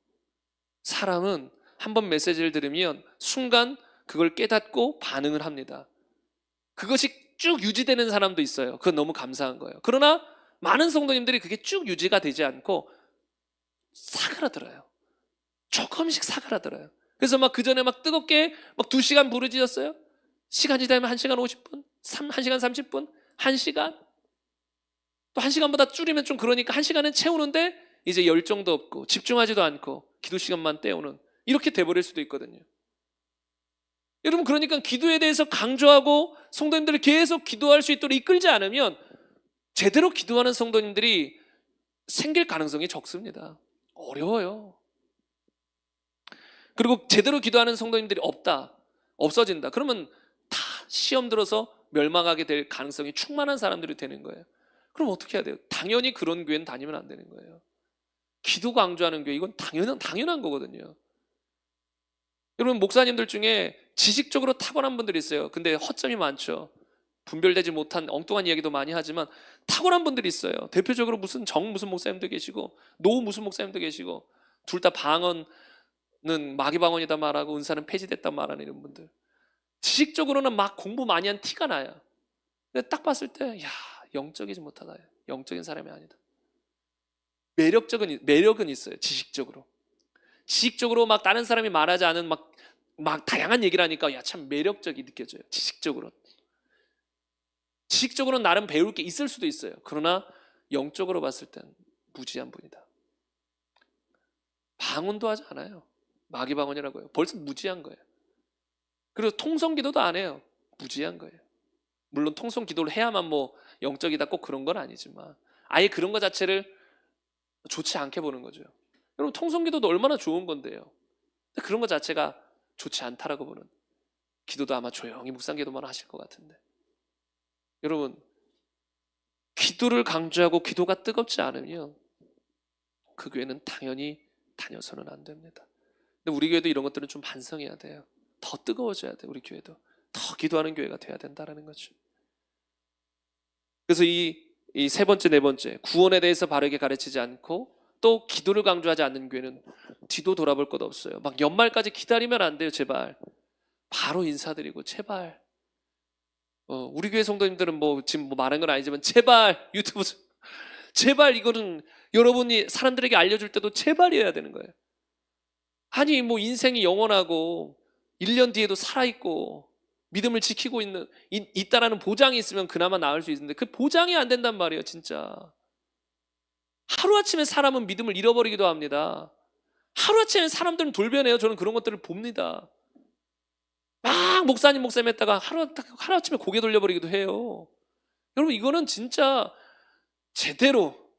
사람은 한번 메시지를 들으면 순간 그걸 깨닫고 반응을 합니다. 그것이 쭉 유지되는 사람도 있어요. 그건 너무 감사한 거예요. 그러나 많은 성도님들이 그게 쭉 유지가 되지 않고 사그라들어요. 조금씩 사그라들어요. 그래서 막 그 전에 막 뜨겁게 막 2시간 부르짖었어요. 시간이 되면 1시간 50분, 1시간 30분, 1시간, 또 1시간보다 줄이면 좀 그러니까 1시간은 채우는데 이제 열정도 없고 집중하지도 않고 기도 시간만 때우는, 이렇게 돼버릴 수도 있거든요. 여러분, 그러니까 기도에 대해서 강조하고 성도님들을 계속 기도할 수 있도록 이끌지 않으면 제대로 기도하는 성도님들이 생길 가능성이 적습니다. 어려워요. 그리고 제대로 기도하는 성도님들이 없어진다. 그러면 다 시험 들어서 멸망하게 될 가능성이 충만한 사람들이 되는 거예요. 그럼 어떻게 해야 돼요? 당연히 그런 교회는 다니면 안 되는 거예요. 기도 강조하는 교회, 이건 당연한 거거든요. 여러분, 목사님들 중에 지식적으로 탁월한 분들이 있어요. 근데 허점이 많죠. 분별되지 못한 엉뚱한 이야기도 많이 하지만 탁월한 분들이 있어요. 대표적으로 무슨 목사님도 계시고 무슨 목사님도 계시고, 둘 다 방언은 마귀 방언이다 말하고 은사는 폐지됐다 말하는 이런 분들. 지식적으로는 막 공부 많이 한 티가 나요. 근데 딱 봤을 때 영적이지 못하다. 영적인 사람이 아니다. 매력은 있어요. 지식적으로 막 다른 사람이 말하지 않은 막 다양한 얘기를 하니까 참 매력적이 느껴져요. 지식적으로는 나름 배울 게 있을 수도 있어요. 그러나 영적으로 봤을 땐 무지한 분이다. 방언도 하지 않아요. 마귀 방언이라고 해요. 벌써 무지한 거예요. 그리고 통성 기도도 안 해요. 무지한 거예요. 물론 통성 기도를 해야만 뭐 영적이다 꼭 그런 건 아니지만 아예 그런 거 자체를 좋지 않게 보는 거죠. 여러분, 통성 기도도 얼마나 좋은 건데요. 근데 그런 거 자체가 좋지 않다라고 보는, 기도도 아마 조용히 묵상 기도만 하실 것 같은데, 여러분, 기도를 강조하고 기도가 뜨겁지 않으면 그 교회는 당연히 다녀서는 안 됩니다. 근데 우리 교회도 이런 것들은 좀 반성해야 돼요. 더 뜨거워져야 돼요. 우리 교회도 더 기도하는 교회가 돼야 된다는 거죠. 그래서 이 세 번째, 네 번째, 구원에 대해서 바르게 가르치지 않고 또 기도를 강조하지 않는 교회는 뒤도 돌아볼 것 없어요. 막 연말까지 기다리면 안 돼요. 제발 바로 인사드리고, 제발 우리 교회 성도님들은 지금 말한 건 아니지만 제발 유튜브 제발 이거는 여러분이 사람들에게 알려줄 때도 제발이어야 되는 거예요. 아니 인생이 영원하고 1년 뒤에도 살아있고 믿음을 지키고 있다라는 보장이 있으면 그나마 나을 수 있는데 그 보장이 안 된단 말이에요. 진짜 하루아침에 사람은 믿음을 잃어버리기도 합니다. 하루아침에 사람들은 돌변해요. 저는 그런 것들을 봅니다. 막 목사님 했다가 하루아침에 고개 돌려버리기도 해요. 여러분, 이거는 진짜 제대로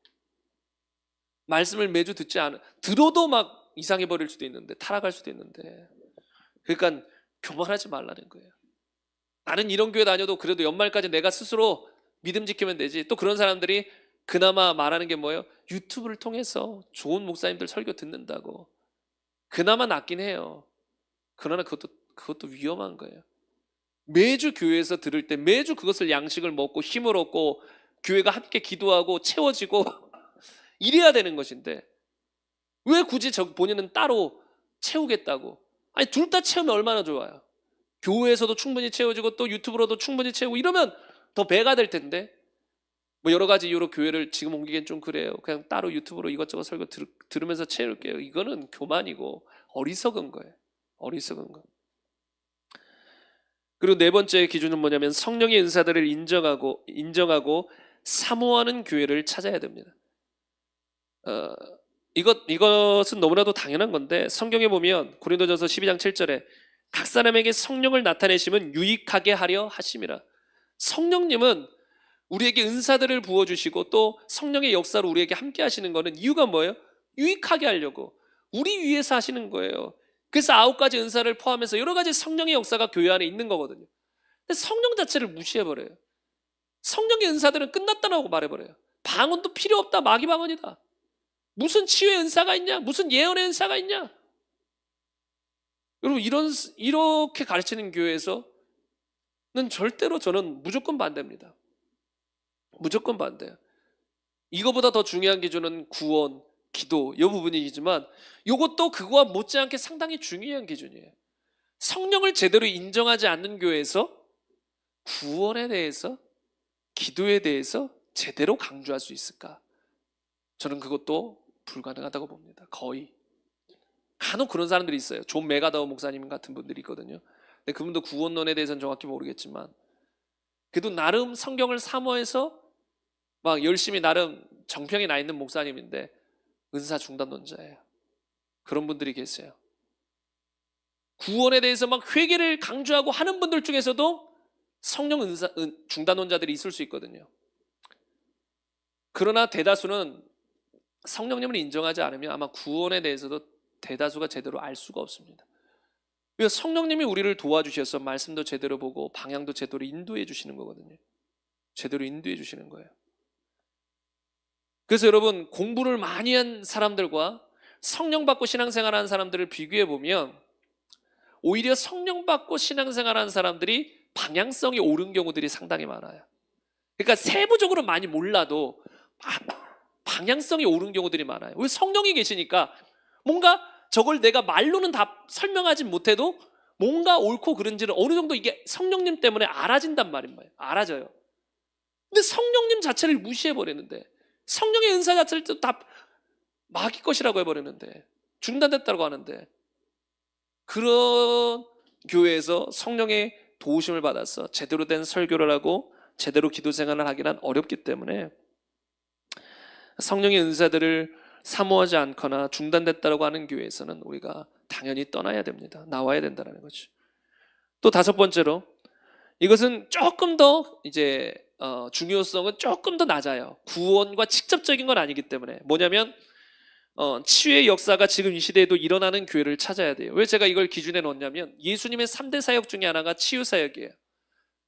말씀을 매주 들어도 막 이상해버릴 수도 있는데, 타락할 수도 있는데, 그러니까 교만하지 말라는 거예요. 나는 이런 교회 다녀도 그래도 연말까지 내가 스스로 믿음 지키면 되지. 또 그런 사람들이 그나마 말하는 게 뭐예요? 유튜브를 통해서 좋은 목사님들 설교 듣는다고. 그나마 낫긴 해요. 그러나 그것도 위험한 거예요. 매주 교회에서 들을 때 매주 그것을 양식을 먹고 힘을 얻고 교회가 함께 기도하고 채워지고 이래야 되는 것인데, 왜 굳이 본인은 따로 채우겠다고? 아니, 둘 다 채우면 얼마나 좋아요. 교회에서도 충분히 채워지고 또 유튜브로도 충분히 채우고 이러면 더 배가 될 텐데, 여러 가지 이유로 교회를 지금 옮기기엔 좀 그래요. 그냥 따로 유튜브로 이것저것 설교 들으면서 채울게요. 이거는 교만이고 어리석은 거예요. 어리석은 거. 그리고 네 번째 기준은 뭐냐면 성령의 은사들을 인정하고 사모하는 교회를 찾아야 됩니다. 이것은 너무나도 당연한 건데, 성경에 보면 고린도전서 12장 7절에 각 사람에게 성령을 나타내심은 유익하게 하려 하심이라. 성령님은 우리에게 은사들을 부어주시고 또 성령의 역사로 우리에게 함께 하시는 거는 이유가 뭐예요? 유익하게 하려고, 우리 위해서 하시는 거예요. 그래서 9가지 은사를 포함해서 여러 가지 성령의 역사가 교회 안에 있는 거거든요. 근데 성령 자체를 무시해버려요. 성령의 은사들은 끝났다라고 말해버려요. 방언도 필요 없다, 마귀 방언이다. 무슨 치유의 은사가 있냐? 무슨 예언의 은사가 있냐? 여러분, 이렇게 가르치는 교회에서는 절대로 저는 무조건 반대입니다. 무조건 반대예요. 이거보다 더 중요한 기준은 구원, 기도 이 부분이지만 이것도 그거와 못지않게 상당히 중요한 기준이에요. 성령을 제대로 인정하지 않는 교회에서 구원에 대해서, 기도에 대해서 제대로 강조할 수 있을까? 저는 그것도 불가능하다고 봅니다. 거의. 간혹 그런 사람들이 있어요. 존 메가다워 목사님 같은 분들이 있거든요. 근데 그분도 구원론에 대해서는 정확히 모르겠지만 그래도 나름 성경을 사모해서 막 열심히 나름 정평이 나 있는 목사님인데 은사 중단론자예요. 그런 분들이 계세요. 구원에 대해서 막 회개를 강조하고 하는 분들 중에서도 성령 중단론자들이 있을 수 있거든요. 그러나 대다수는 성령님을 인정하지 않으면 아마 구원에 대해서도 대다수가 제대로 알 수가 없습니다. 그래서 성령님이 우리를 도와주셔서 말씀도 제대로 보고 방향도 제대로 인도해 주시는 거거든요. 제대로 인도해 주시는 거예요. 그래서 여러분, 공부를 많이 한 사람들과 성령 받고 신앙생활하는 사람들을 비교해 보면 오히려 성령 받고 신앙생활하는 사람들이 방향성이 옳은 경우들이 상당히 많아요. 그러니까 세부적으로 많이 몰라도 방향성이 옳은 경우들이 많아요. 왜? 성령이 계시니까 뭔가 저걸 내가 말로는 다 설명하지 못해도 뭔가 옳고 그른지를 어느 정도 이게 성령님 때문에 알아진단 말인 거예요. 알아져요. 근데 성령님 자체를 무시해버리는데, 성령의 은사 자체를 다 마귀 것이라고 해버리는데, 중단됐다고 하는데, 그런 교회에서 성령의 도우심을 받아서 제대로 된 설교를 하고 제대로 기도 생활을 하기는 어렵기 때문에 성령의 은사들을 사모하지 않거나 중단됐다고 하는 교회에서는 우리가 당연히 떠나야 됩니다. 나와야 된다는 거죠. 또 다섯 번째로, 이것은 조금 더 이제 중요성은 조금 더 낮아요. 구원과 직접적인 건 아니기 때문에. 뭐냐면 치유의 역사가 지금 이 시대에도 일어나는 교회를 찾아야 돼요. 왜 제가 이걸 기준에 넣었냐면 예수님의 3대 사역 중에 하나가 치유 사역이에요.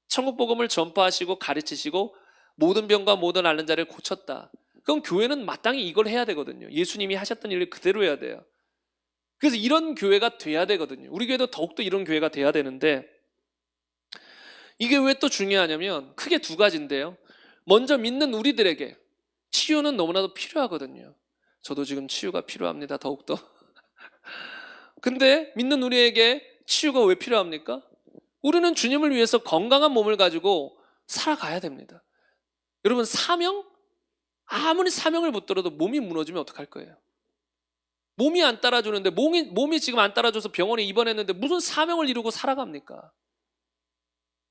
천국 복음을 전파하시고 가르치시고 모든 병과 모든 앓는 자를 고쳤다. 그럼 교회는 마땅히 이걸 해야 되거든요. 예수님이 하셨던 일을 그대로 해야 돼요. 그래서 이런 교회가 돼야 되거든요. 우리 교회도 더욱더 이런 교회가 돼야 되는데, 이게 왜 또 중요하냐면 크게 두 가지인데요. 먼저 믿는 우리들에게 치유는 너무나도 필요하거든요. 저도 지금 치유가 필요합니다. 더욱더. 근데 믿는 우리에게 치유가 왜 필요합니까? 우리는 주님을 위해서 건강한 몸을 가지고 살아가야 됩니다. 여러분, 아무리 사명을 붙들어도 몸이 무너지면 어떡할 거예요? 몸이 안 따라주는데, 몸이 지금 안 따라줘서 병원에 입원했는데 무슨 사명을 이루고 살아갑니까?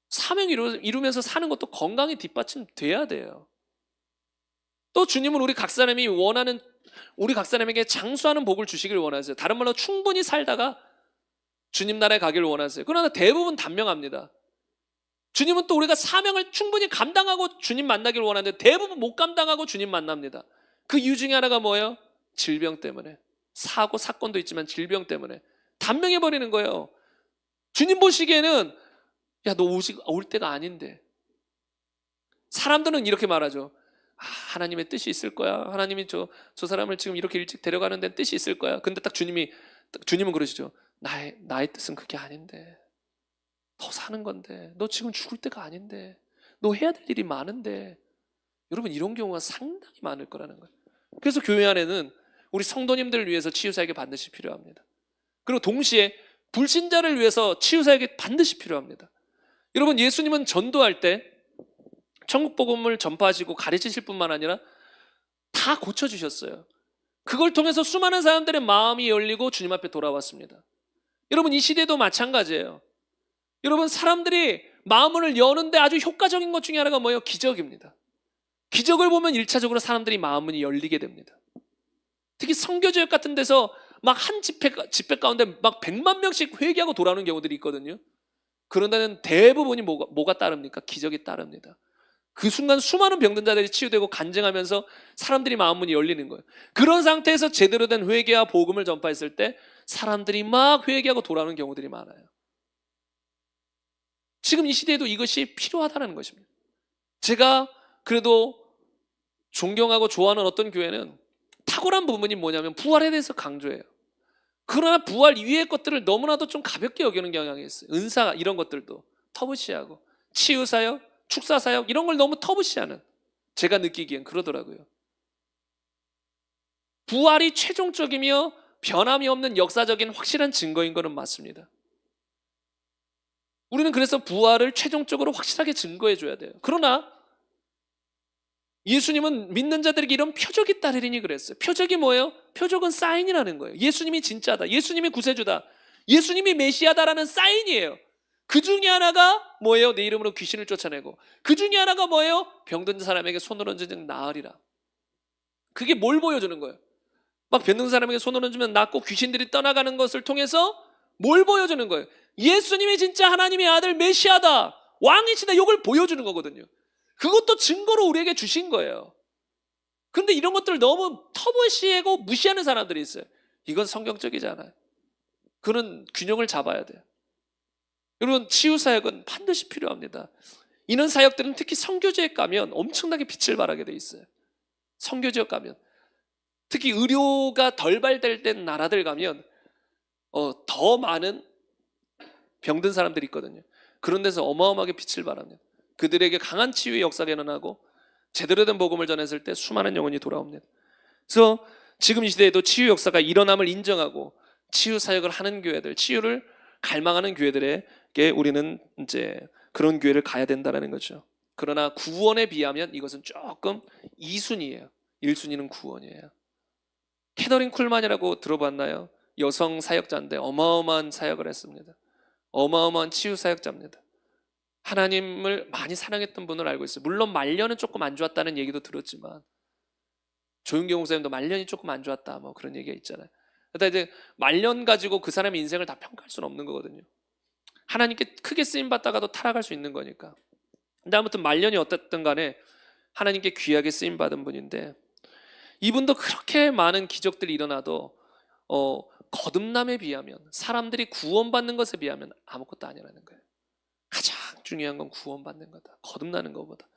사명 이루면서 사는 것도 건강이 뒷받침돼야 돼요. 또 주님은 우리 각 사람에게 장수하는 복을 주시길 원하세요. 다른 말로 충분히 살다가 주님 나라에 가기를 원하세요. 그러나 대부분 단명합니다. 주님은 또 우리가 사명을 충분히 감당하고 주님 만나기를 원하는데 대부분 못 감당하고 주님 만납니다. 그 이유 중에 하나가 뭐예요? 질병 때문에. 사건도 있지만 질병 때문에 단명해버리는 거예요. 주님 보시기에는 야, 너 올 때가 아닌데. 사람들은 이렇게 말하죠. 하나님의 뜻이 있을 거야. 하나님이 저 사람을 지금 이렇게 일찍 데려가는 데는 뜻이 있을 거야. 근데 주님은 그러시죠. 나의 뜻은 그게 아닌데. 더 사는 건데. 너 지금 죽을 때가 아닌데. 너 해야 될 일이 많은데. 여러분, 이런 경우가 상당히 많을 거라는 거예요. 그래서 교회 안에는 우리 성도님들을 위해서 치유사역이 반드시 필요합니다. 그리고 동시에 불신자를 위해서 치유사역이 반드시 필요합니다. 여러분, 예수님은 전도할 때 천국 복음을 전파하시고 가르치실 뿐만 아니라 다 고쳐주셨어요. 그걸 통해서 수많은 사람들의 마음이 열리고 주님 앞에 돌아왔습니다. 여러분, 이 시대도 마찬가지예요. 여러분, 사람들이 마음을 여는데 아주 효과적인 것 중에 하나가 뭐예요? 기적입니다. 기적을 보면 1차적으로 사람들이 마음문이 열리게 됩니다. 특히 선교지역 같은 데서 막 한 집회 가운데 막 100만 명씩 회개하고 돌아오는 경우들이 있거든요. 그런 데는 대부분이 뭐가 따릅니까? 기적이 따릅니다. 그 순간 수많은 병든 자들이 치유되고 간증하면서 사람들이 마음문이 열리는 거예요. 그런 상태에서 제대로 된 회개와 복음을 전파했을 때 사람들이 막 회개하고 돌아오는 경우들이 많아요. 지금 이 시대에도 이것이 필요하다는 것입니다. 제가 그래도 존경하고 좋아하는 어떤 교회는 탁월한 부분이 뭐냐면 부활에 대해서 강조해요. 그러나 부활 이외의 것들을 너무나도 좀 가볍게 여기는 경향이 있어요. 은사 이런 것들도 터부시하고 치유사역, 축사사역 이런 걸 너무 터부시하는, 제가 느끼기엔 그러더라고요. 부활이 최종적이며 변함이 없는 역사적인 확실한 증거인 것은 맞습니다. 우리는 그래서 부활을 최종적으로 확실하게 증거해 줘야 돼요. 그러나 예수님은 믿는 자들에게 이런 표적이 따르리니 그랬어요. 표적이 뭐예요? 표적은 사인이라는 거예요. 예수님이 진짜다, 예수님이 구세주다, 예수님이 메시아다라는 사인이에요. 그 중에 하나가 뭐예요? 내 이름으로 귀신을 쫓아내고, 그 중에 하나가 뭐예요? 병든 사람에게 손을 얹으면 나으리라. 그게 뭘 보여주는 거예요? 막 병든 사람에게 손을 얹으면 낫고 귀신들이 떠나가는 것을 통해서 뭘 보여주는 거예요? 예수님이 진짜 하나님의 아들 메시아다, 왕이시다, 이걸 보여주는 거거든요. 그것도 증거로 우리에게 주신 거예요. 그런데 이런 것들을 너무 터부시하고 무시하는 사람들이 있어요. 이건 성경적이지 않아요. 그런 균형을 잡아야 돼요. 여러분, 치유사역은 반드시 필요합니다. 이런 사역들은 특히 선교지에 가면 엄청나게 빛을 발하게 돼 있어요. 선교지에 가면, 특히 의료가 덜 발달된 나라들 가면 더 많은 병든 사람들이 있거든요. 그런 데서 어마어마하게 빛을 발합니다. 그들에게 강한 치유의 역사가 일어나고 제대로 된 복음을 전했을 때 수많은 영혼이 돌아옵니다. 그래서 지금 이 시대에도 치유 역사가 일어남을 인정하고 치유 사역을 하는 교회들, 치유를 갈망하는 교회들에게 우리는 이제 그런 교회를 가야 된다는 거죠. 그러나 구원에 비하면 이것은 조금 2순위예요. 1순위는 구원이에요. 캐더린 쿨만이라고 들어봤나요? 여성 사역자인데 어마어마한 사역을 했습니다. 어마어마한 치유 사역자입니다. 하나님을 많이 사랑했던 분을 알고 있어요. 물론 말년은 조금 안 좋았다는 얘기도 들었지만, 조윤경 목사님도 말년이 조금 안 좋았다 뭐 그런 얘기가 있잖아요. 그러니까 이제 말년 가지고 그 사람의 인생을 다 평가할 수는 없는 거거든요. 하나님께 크게 쓰임 받다가도 타락할 수 있는 거니까. 근데 아무튼 말년이 어떻든 간에 하나님께 귀하게 쓰임 받은 분인데, 이분도 그렇게 많은 기적들이 일어나도 거듭남에 비하면, 사람들이 구원받는 것에 비하면 아무것도 아니라는 거예요. 가장 중요한 건 구원받는 거다. 거듭나는 것보다.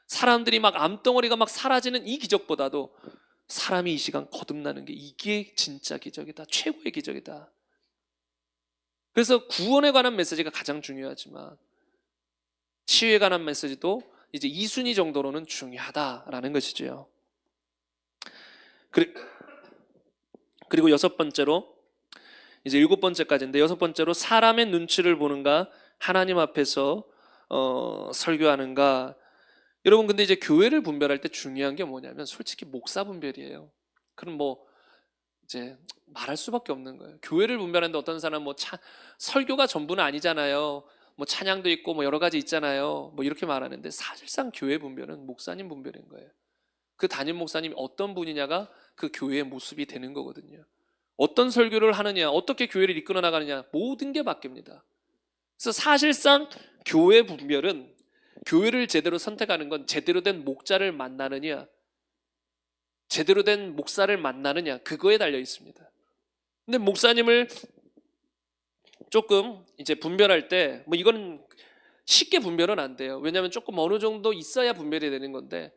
사람들이 막 암덩어리가 막 사라지는 이 기적보다도 사람이 이 시간 거듭나는 게, 이게 진짜 기적이다. 최고의 기적이다. 그래서 구원에 관한 메시지가 가장 중요하지만 치유에 관한 메시지도 이제 2순위 정도로는 중요하다라는 것이죠. 그리고 6번째로, 이제 7번째까지인데, 6번째로 사람의 눈치를 보는가, 하나님 앞에서 설교하는가. 여러분, 근데 이제 교회를 분별할 때 중요한 게 뭐냐면 솔직히 목사 분별이에요. 그럼 뭐 이제 말할 수밖에 없는 거예요. 교회를 분별하는데 어떤 사람 설교가 전부는 아니잖아요. 뭐 찬양도 있고 뭐 여러 가지 있잖아요. 뭐 이렇게 말하는데, 사실상 교회 분별은 목사님 분별인 거예요. 그 담임 목사님이 어떤 분이냐가 그 교회의 모습이 되는 거거든요. 어떤 설교를 하느냐, 어떻게 교회를 이끌어 나가느냐, 모든 게 바뀝니다. 그래서 사실상 교회 분별은, 교회를 제대로 선택하는 건 제대로 된 목자를 만나느냐, 제대로 된 목사를 만나느냐, 그거에 달려 있습니다. 근데 목사님을 조금 이제 분별할 때, 뭐 이거는 쉽게 분별은 안 돼요. 왜냐하면 조금 어느 정도 있어야 분별이 되는 건데,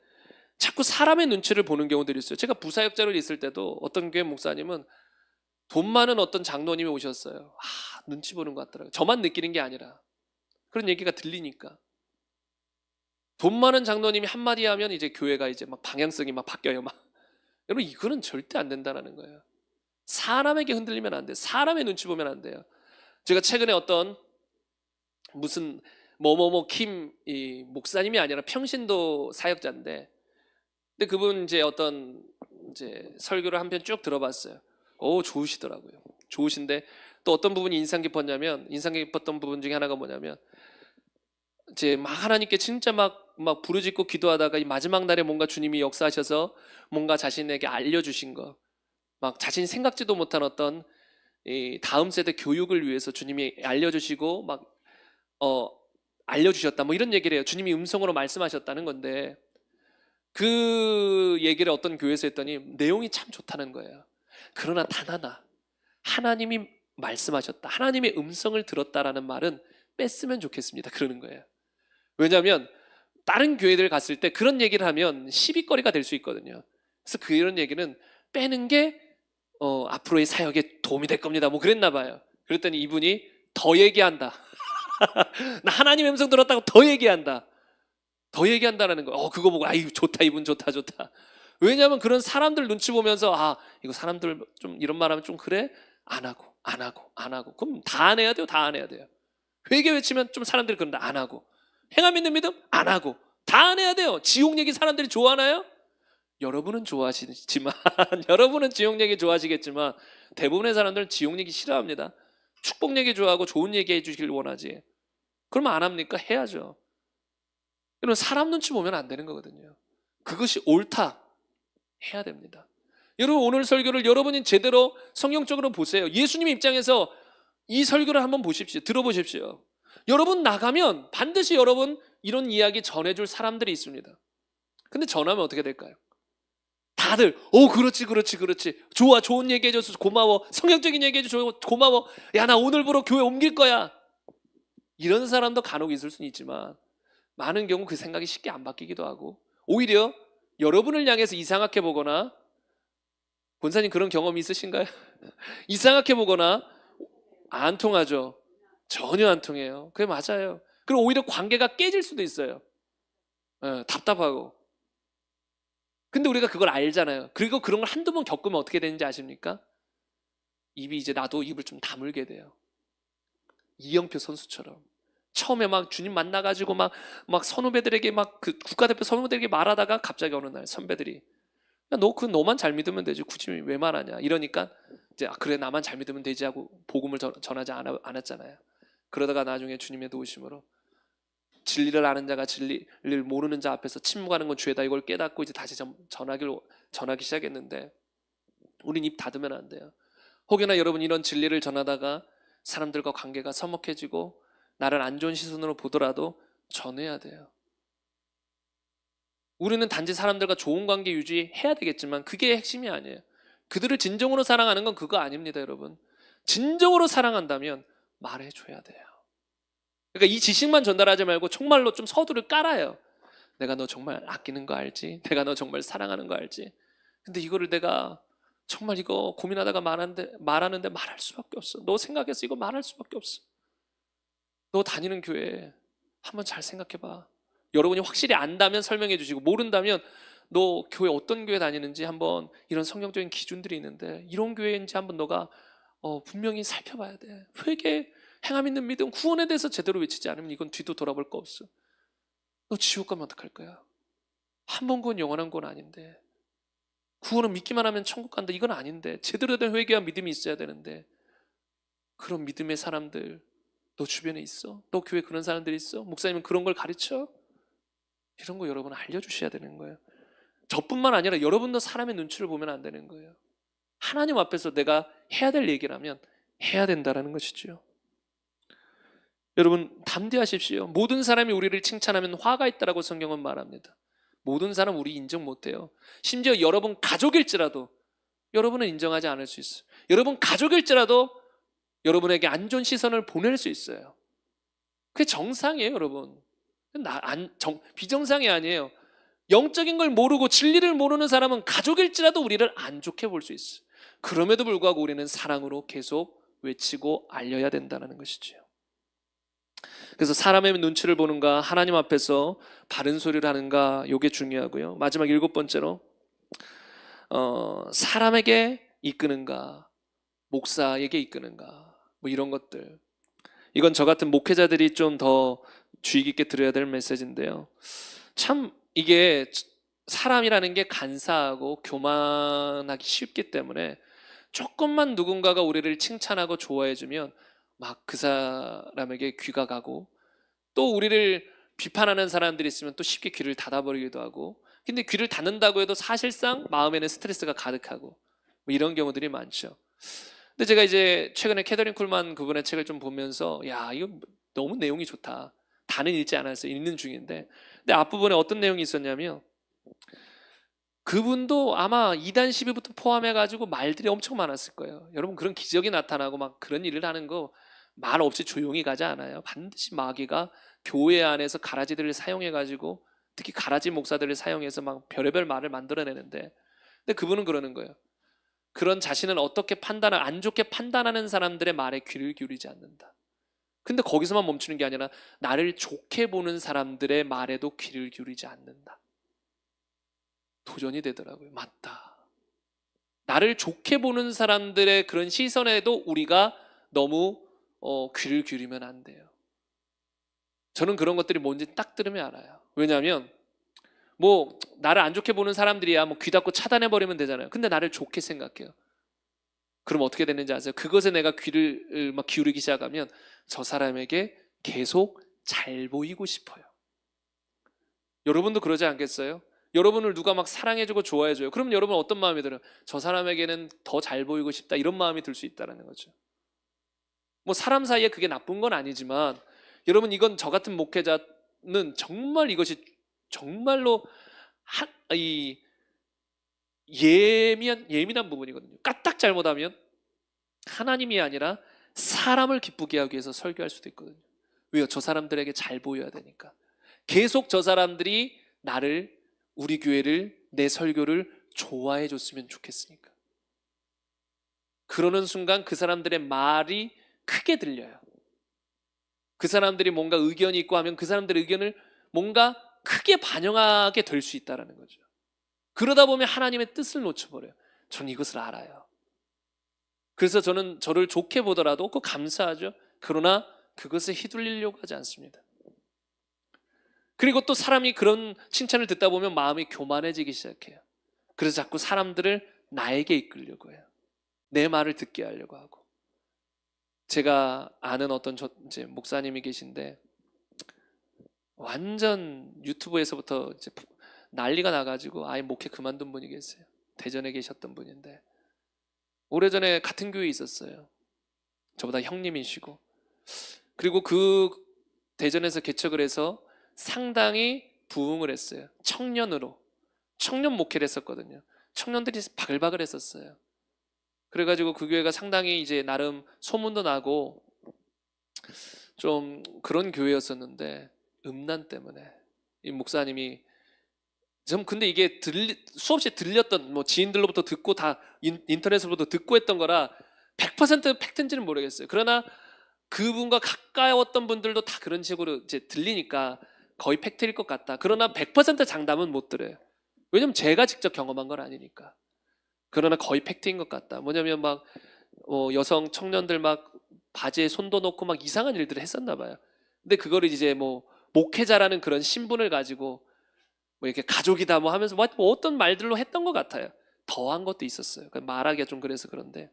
자꾸 사람의 눈치를 보는 경우들이 있어요. 제가 부사역자로 있을 때도 어떤 교회 목사님은 돈 많은 어떤 장로님이 오셨어요. 눈치 보는 것 같더라고요. 저만 느끼는 게 아니라 그런 얘기가 들리니까. 돈 많은 장로님이 한마디 하면 이제 교회가 이제 막 방향성이 막 바뀌어요. 여러분, 이거는 절대 안 된다는 거예요. 사람에게 흔들리면 안 돼요. 사람의 눈치 보면 안 돼요. 제가 최근에 어떤 무슨 킴 목사님이 아니라 평신도 사역자인데, 근데 그분 이제 어떤 이제 설교를 한 편 쭉 들어봤어요. 좋으시더라고요. 좋으신데 또 어떤 부분이 인상 깊었던 부분 중에 하나가 뭐냐면, 이제 막 하나님께 진짜 막 부르짖고 기도하다가 이 마지막 날에 뭔가 주님이 역사하셔서 뭔가 자신에게 알려주신 거, 막 자신이 생각지도 못한 어떤 이 다음 세대 교육을 위해서 주님이 알려주시고 막 알려주셨다, 뭐 이런 얘기를 해요. 주님이 음성으로 말씀하셨다는 건데, 그 얘기를 어떤 교회에서 했더니 내용이 참 좋다는 거예요. 그러나 단 하나, 하나님이 말씀하셨다, 하나님의 음성을 들었다라는 말은 뺐으면 좋겠습니다, 그러는 거예요. 왜냐하면 다른 교회들 갔을 때 그런 얘기를 하면 시비거리가 될 수 있거든요. 그래서 그런 얘기는 빼는 게 앞으로의 사역에 도움이 될 겁니다, 뭐 그랬나 봐요. 그랬더니 이분이 더 얘기한다. 나 하나님의 음성 들었다고 더 얘기한다라는 거. 그거 보고 아이 좋다, 이분 좋다. 왜냐하면 그런 사람들 눈치 보면서 이거 사람들 좀 이런 말하면 좀 그래? 안 하고. 그럼 다 안 해야 돼요? 다 안 해야 돼요? 회개 외치면 좀 사람들이 그런데 안 하고. 행함 있는 믿음? 안 하고. 다 안 해야 돼요. 지옥 얘기 사람들이 좋아하나요? 여러분은 좋아하시지만 여러분은 지옥 얘기 좋아하시겠지만 대부분의 사람들은 지옥 얘기 싫어합니다. 축복 얘기 좋아하고 좋은 얘기 해주길 원하지. 그러면 안 합니까? 해야죠. 여러분 사람 눈치 보면 안 되는 거거든요. 그것이 옳다 해야 됩니다. 여러분 오늘 설교를 여러분이 제대로 성경적으로 보세요. 예수님 입장에서 이 설교를 한번 보십시오. 들어보십시오. 여러분 나가면 반드시 여러분 이런 이야기 전해줄 사람들이 있습니다. 근데 전하면 어떻게 될까요? 다들 그렇지 좋아, 좋은 얘기 해줘서 고마워, 성경적인 얘기 해줘서 고마워, 야 나 오늘부로 교회 옮길 거야, 이런 사람도 간혹 있을 수는 있지만 많은 경우 그 생각이 쉽게 안 바뀌기도 하고 오히려 여러분을 향해서 이상하게 보거나, 권사님 그런 경험이 있으신가요? 이상하게 보거나 안 통하죠. 전혀 안 통해요. 그게 맞아요. 그리고 오히려 관계가 깨질 수도 있어요. 답답하고. 근데 우리가 그걸 알잖아요. 그리고 그런 걸 한두 번 겪으면 어떻게 되는지 아십니까? 이제 나도 입을 좀 다물게 돼요. 이영표 선수처럼 처음에 막 주님 만나가지고 막 선후배들에게 막 그 국가대표 선후배들에게 말하다가 갑자기 어느 날 선배들이 너만 잘 믿으면 되지 굳이 왜 말하냐 이러니까 이제 그래 나만 잘 믿으면 되지 하고 복음을 전하지 않았잖아요. 그러다가 나중에 주님의 도우심으로 진리를 아는 자가 진리를 모르는 자 앞에서 침묵하는 건 죄다, 이걸 깨닫고 이제 다시 전하기 시작했는데 우린 입 닫으면 안 돼요. 혹여나 여러분 이런 진리를 전하다가 사람들과 관계가 서먹해지고 나를 안 좋은 시선으로 보더라도 전해야 돼요. 우리는 단지 사람들과 좋은 관계 유지해야 되겠지만 그게 핵심이 아니에요. 그들을 진정으로 사랑하는 건 그거 아닙니다. 여러분 진정으로 사랑한다면 말해줘야 돼요. 그러니까 이 지식만 전달하지 말고 정말로 좀 서두를 깔아요. 내가 너 정말 아끼는 거 알지? 내가 너 정말 사랑하는 거 알지? 근데 이거를 내가 정말 이거 고민하다가 말하는데 말할 수밖에 없어. 너 생각해서 이거 말할 수밖에 없어. 너 다니는 교회 한번 잘 생각해봐. 여러분이 확실히 안다면 설명해 주시고 모른다면 너 교회 어떤 교회 다니는지 한번 이런 성경적인 기준들이 있는데 이런 교회인지 한번 너가 분명히 살펴봐야 돼. 회개, 행함 있는 믿음, 구원에 대해서 제대로 외치지 않으면 이건 뒤도 돌아볼 거 없어. 너 지옥 가면 어떡할 거야? 한 번 구원 영원한 건 아닌데, 구원은 믿기만 하면 천국 간다 이건 아닌데, 제대로 된 회개와 믿음이 있어야 되는데, 그런 믿음의 사람들 너 주변에 있어? 너 교회 그런 사람들이 있어? 목사님은 그런 걸 가르쳐? 이런 거 여러분 알려주셔야 되는 거예요. 저뿐만 아니라 여러분도 사람의 눈치를 보면 안 되는 거예요. 하나님 앞에서 내가 해야 될 얘기라면 해야 된다라는 것이죠. 여러분 담대하십시오. 모든 사람이 우리를 칭찬하면 화가 있다라고 성경은 말합니다. 모든 사람 우리 인정 못해요. 심지어 여러분 가족일지라도 여러분은 인정하지 않을 수 있어요. 여러분 가족일지라도 여러분에게 안 좋은 시선을 보낼 수 있어요. 그게 정상이에요. 여러분 비정상이 아니에요. 영적인 걸 모르고 진리를 모르는 사람은 가족일지라도 우리를 안 좋게 볼 수 있어요. 그럼에도 불구하고 우리는 사랑으로 계속 외치고 알려야 된다는 것이죠. 그래서 사람의 눈치를 보는가, 하나님 앞에서 바른 소리를 하는가, 이게 중요하고요. 마지막 7번째로 사람에게 이끄는가, 목사에게 이끄는가, 뭐 이런 것들. 이건 저 같은 목회자들이 좀 더 주의 깊게 들어야 될 메시지인데요. 참 이게 사람이라는 게 간사하고 교만하기 쉽기 때문에 조금만 누군가가 우리를 칭찬하고 좋아해주면 막 그 사람에게 귀가 가고, 또 우리를 비판하는 사람들이 있으면 또 쉽게 귀를 닫아버리기도 하고, 근데 귀를 닫는다고 해도 사실상 마음에는 스트레스가 가득하고 뭐 이런 경우들이 많죠. 근데 제가 이제 최근에 캐더린 쿨만 그분의 책을 좀 보면서 야 이거 너무 내용이 좋다. 다는 읽지 않았어요. 읽는 중인데, 근데 앞부분에 어떤 내용이 있었냐면 그분도 아마 2단 12부터 포함해가지고 말들이 엄청 많았을 거예요. 여러분 그런 기적이 나타나고 막 그런 일을 하는 거 말 없이 조용히 가지 않아요. 반드시 마귀가 교회 안에서 가라지들을 사용해가지고, 특히 가라지 목사들을 사용해서 막 별의별 말을 만들어내는데, 근데 그분은 그러는 거예요. 그런 자신을 어떻게 안 좋게 판단하는 사람들의 말에 귀를 기울이지 않는다. 근데 거기서만 멈추는 게 아니라 나를 좋게 보는 사람들의 말에도 귀를 기울이지 않는다. 도전이 되더라고요. 맞다. 나를 좋게 보는 사람들의 그런 시선에도 우리가 너무 귀를 기울이면 안 돼요. 저는 그런 것들이 뭔지 딱 들으면 알아요. 왜냐하면 뭐 나를 안 좋게 보는 사람들이야 뭐 귀 닫고 차단해버리면 되잖아요. 근데 나를 좋게 생각해요. 그럼 어떻게 되는지 아세요? 그것에 내가 귀를 막 기울이기 시작하면 저 사람에게 계속 잘 보이고 싶어요. 여러분도 그러지 않겠어요? 여러분을 누가 막 사랑해주고 좋아해줘요. 그럼 여러분 어떤 마음이 들어요? 저 사람에게는 더 잘 보이고 싶다 이런 마음이 들 수 있다는 거죠. 뭐 사람 사이에 그게 나쁜 건 아니지만 여러분 이건 저 같은 목회자는 정말 이것이 정말로 이 예민한 부분이거든요. 까딱 잘못하면 하나님이 아니라 사람을 기쁘게 하기 위해서 설교할 수도 있거든요. 왜요? 저 사람들에게 잘 보여야 되니까. 계속 저 사람들이 나를, 우리 교회를, 내 설교를 좋아해 줬으면 좋겠으니까. 그러는 순간 그 사람들의 말이 크게 들려요. 그 사람들이 뭔가 의견이 있고 하면 그 사람들의 의견을 뭔가 크게 반영하게 될 수 있다는 거죠. 그러다 보면 하나님의 뜻을 놓쳐버려요. 전 이것을 알아요. 그래서 저는 저를 좋게 보더라도 그거 감사하죠. 그러나 그것에 휘둘리려고 하지 않습니다. 그리고 또 사람이 그런 칭찬을 듣다 보면 마음이 교만해지기 시작해요. 그래서 자꾸 사람들을 나에게 이끌려고 해요. 내 말을 듣게 하려고 하고. 제가 아는 어떤 이제 목사님이 계신데 완전 유튜브에서부터 이제 난리가 나가지고 아예 목회 그만둔 분이 계세요. 대전에 계셨던 분인데 오래전에 같은 교회에 있었어요. 저보다 형님이시고. 그리고 그 대전에서 개척을 해서 상당히 부흥을 했어요. 청년으로. 청년 목회를 했었거든요. 청년들이 바글바글 했었어요. 그래가지고 그 교회가 상당히 이제 나름 소문도 나고 좀 그런 교회였었는데 음란 때문에 이 목사님이 좀 근데 이게 수없이 들렸던 뭐 지인들로부터 듣고 다 인터넷으로부터 듣고 했던 거라 100% 팩트인지는 모르겠어요. 그러나 그분과 가까웠던 분들도 다 그런 식으로 이제 들리니까 거의 팩트일 것 같다. 그러나 100% 장담은 못 들어요. 왜냐면 제가 직접 경험한 건 아니니까. 그러나 거의 팩트인 것 같다. 뭐냐면 막 여성 청년들 막 바지에 손도 넣고 막 이상한 일들을 했었나 봐요. 근데 그거를 이제 뭐 목회자라는 그런 신분을 가지고 뭐 이렇게 가족이다 뭐 하면서 뭐 어떤 말들로 했던 것 같아요. 더한 것도 있었어요. 말하기가 좀 그래서 그런데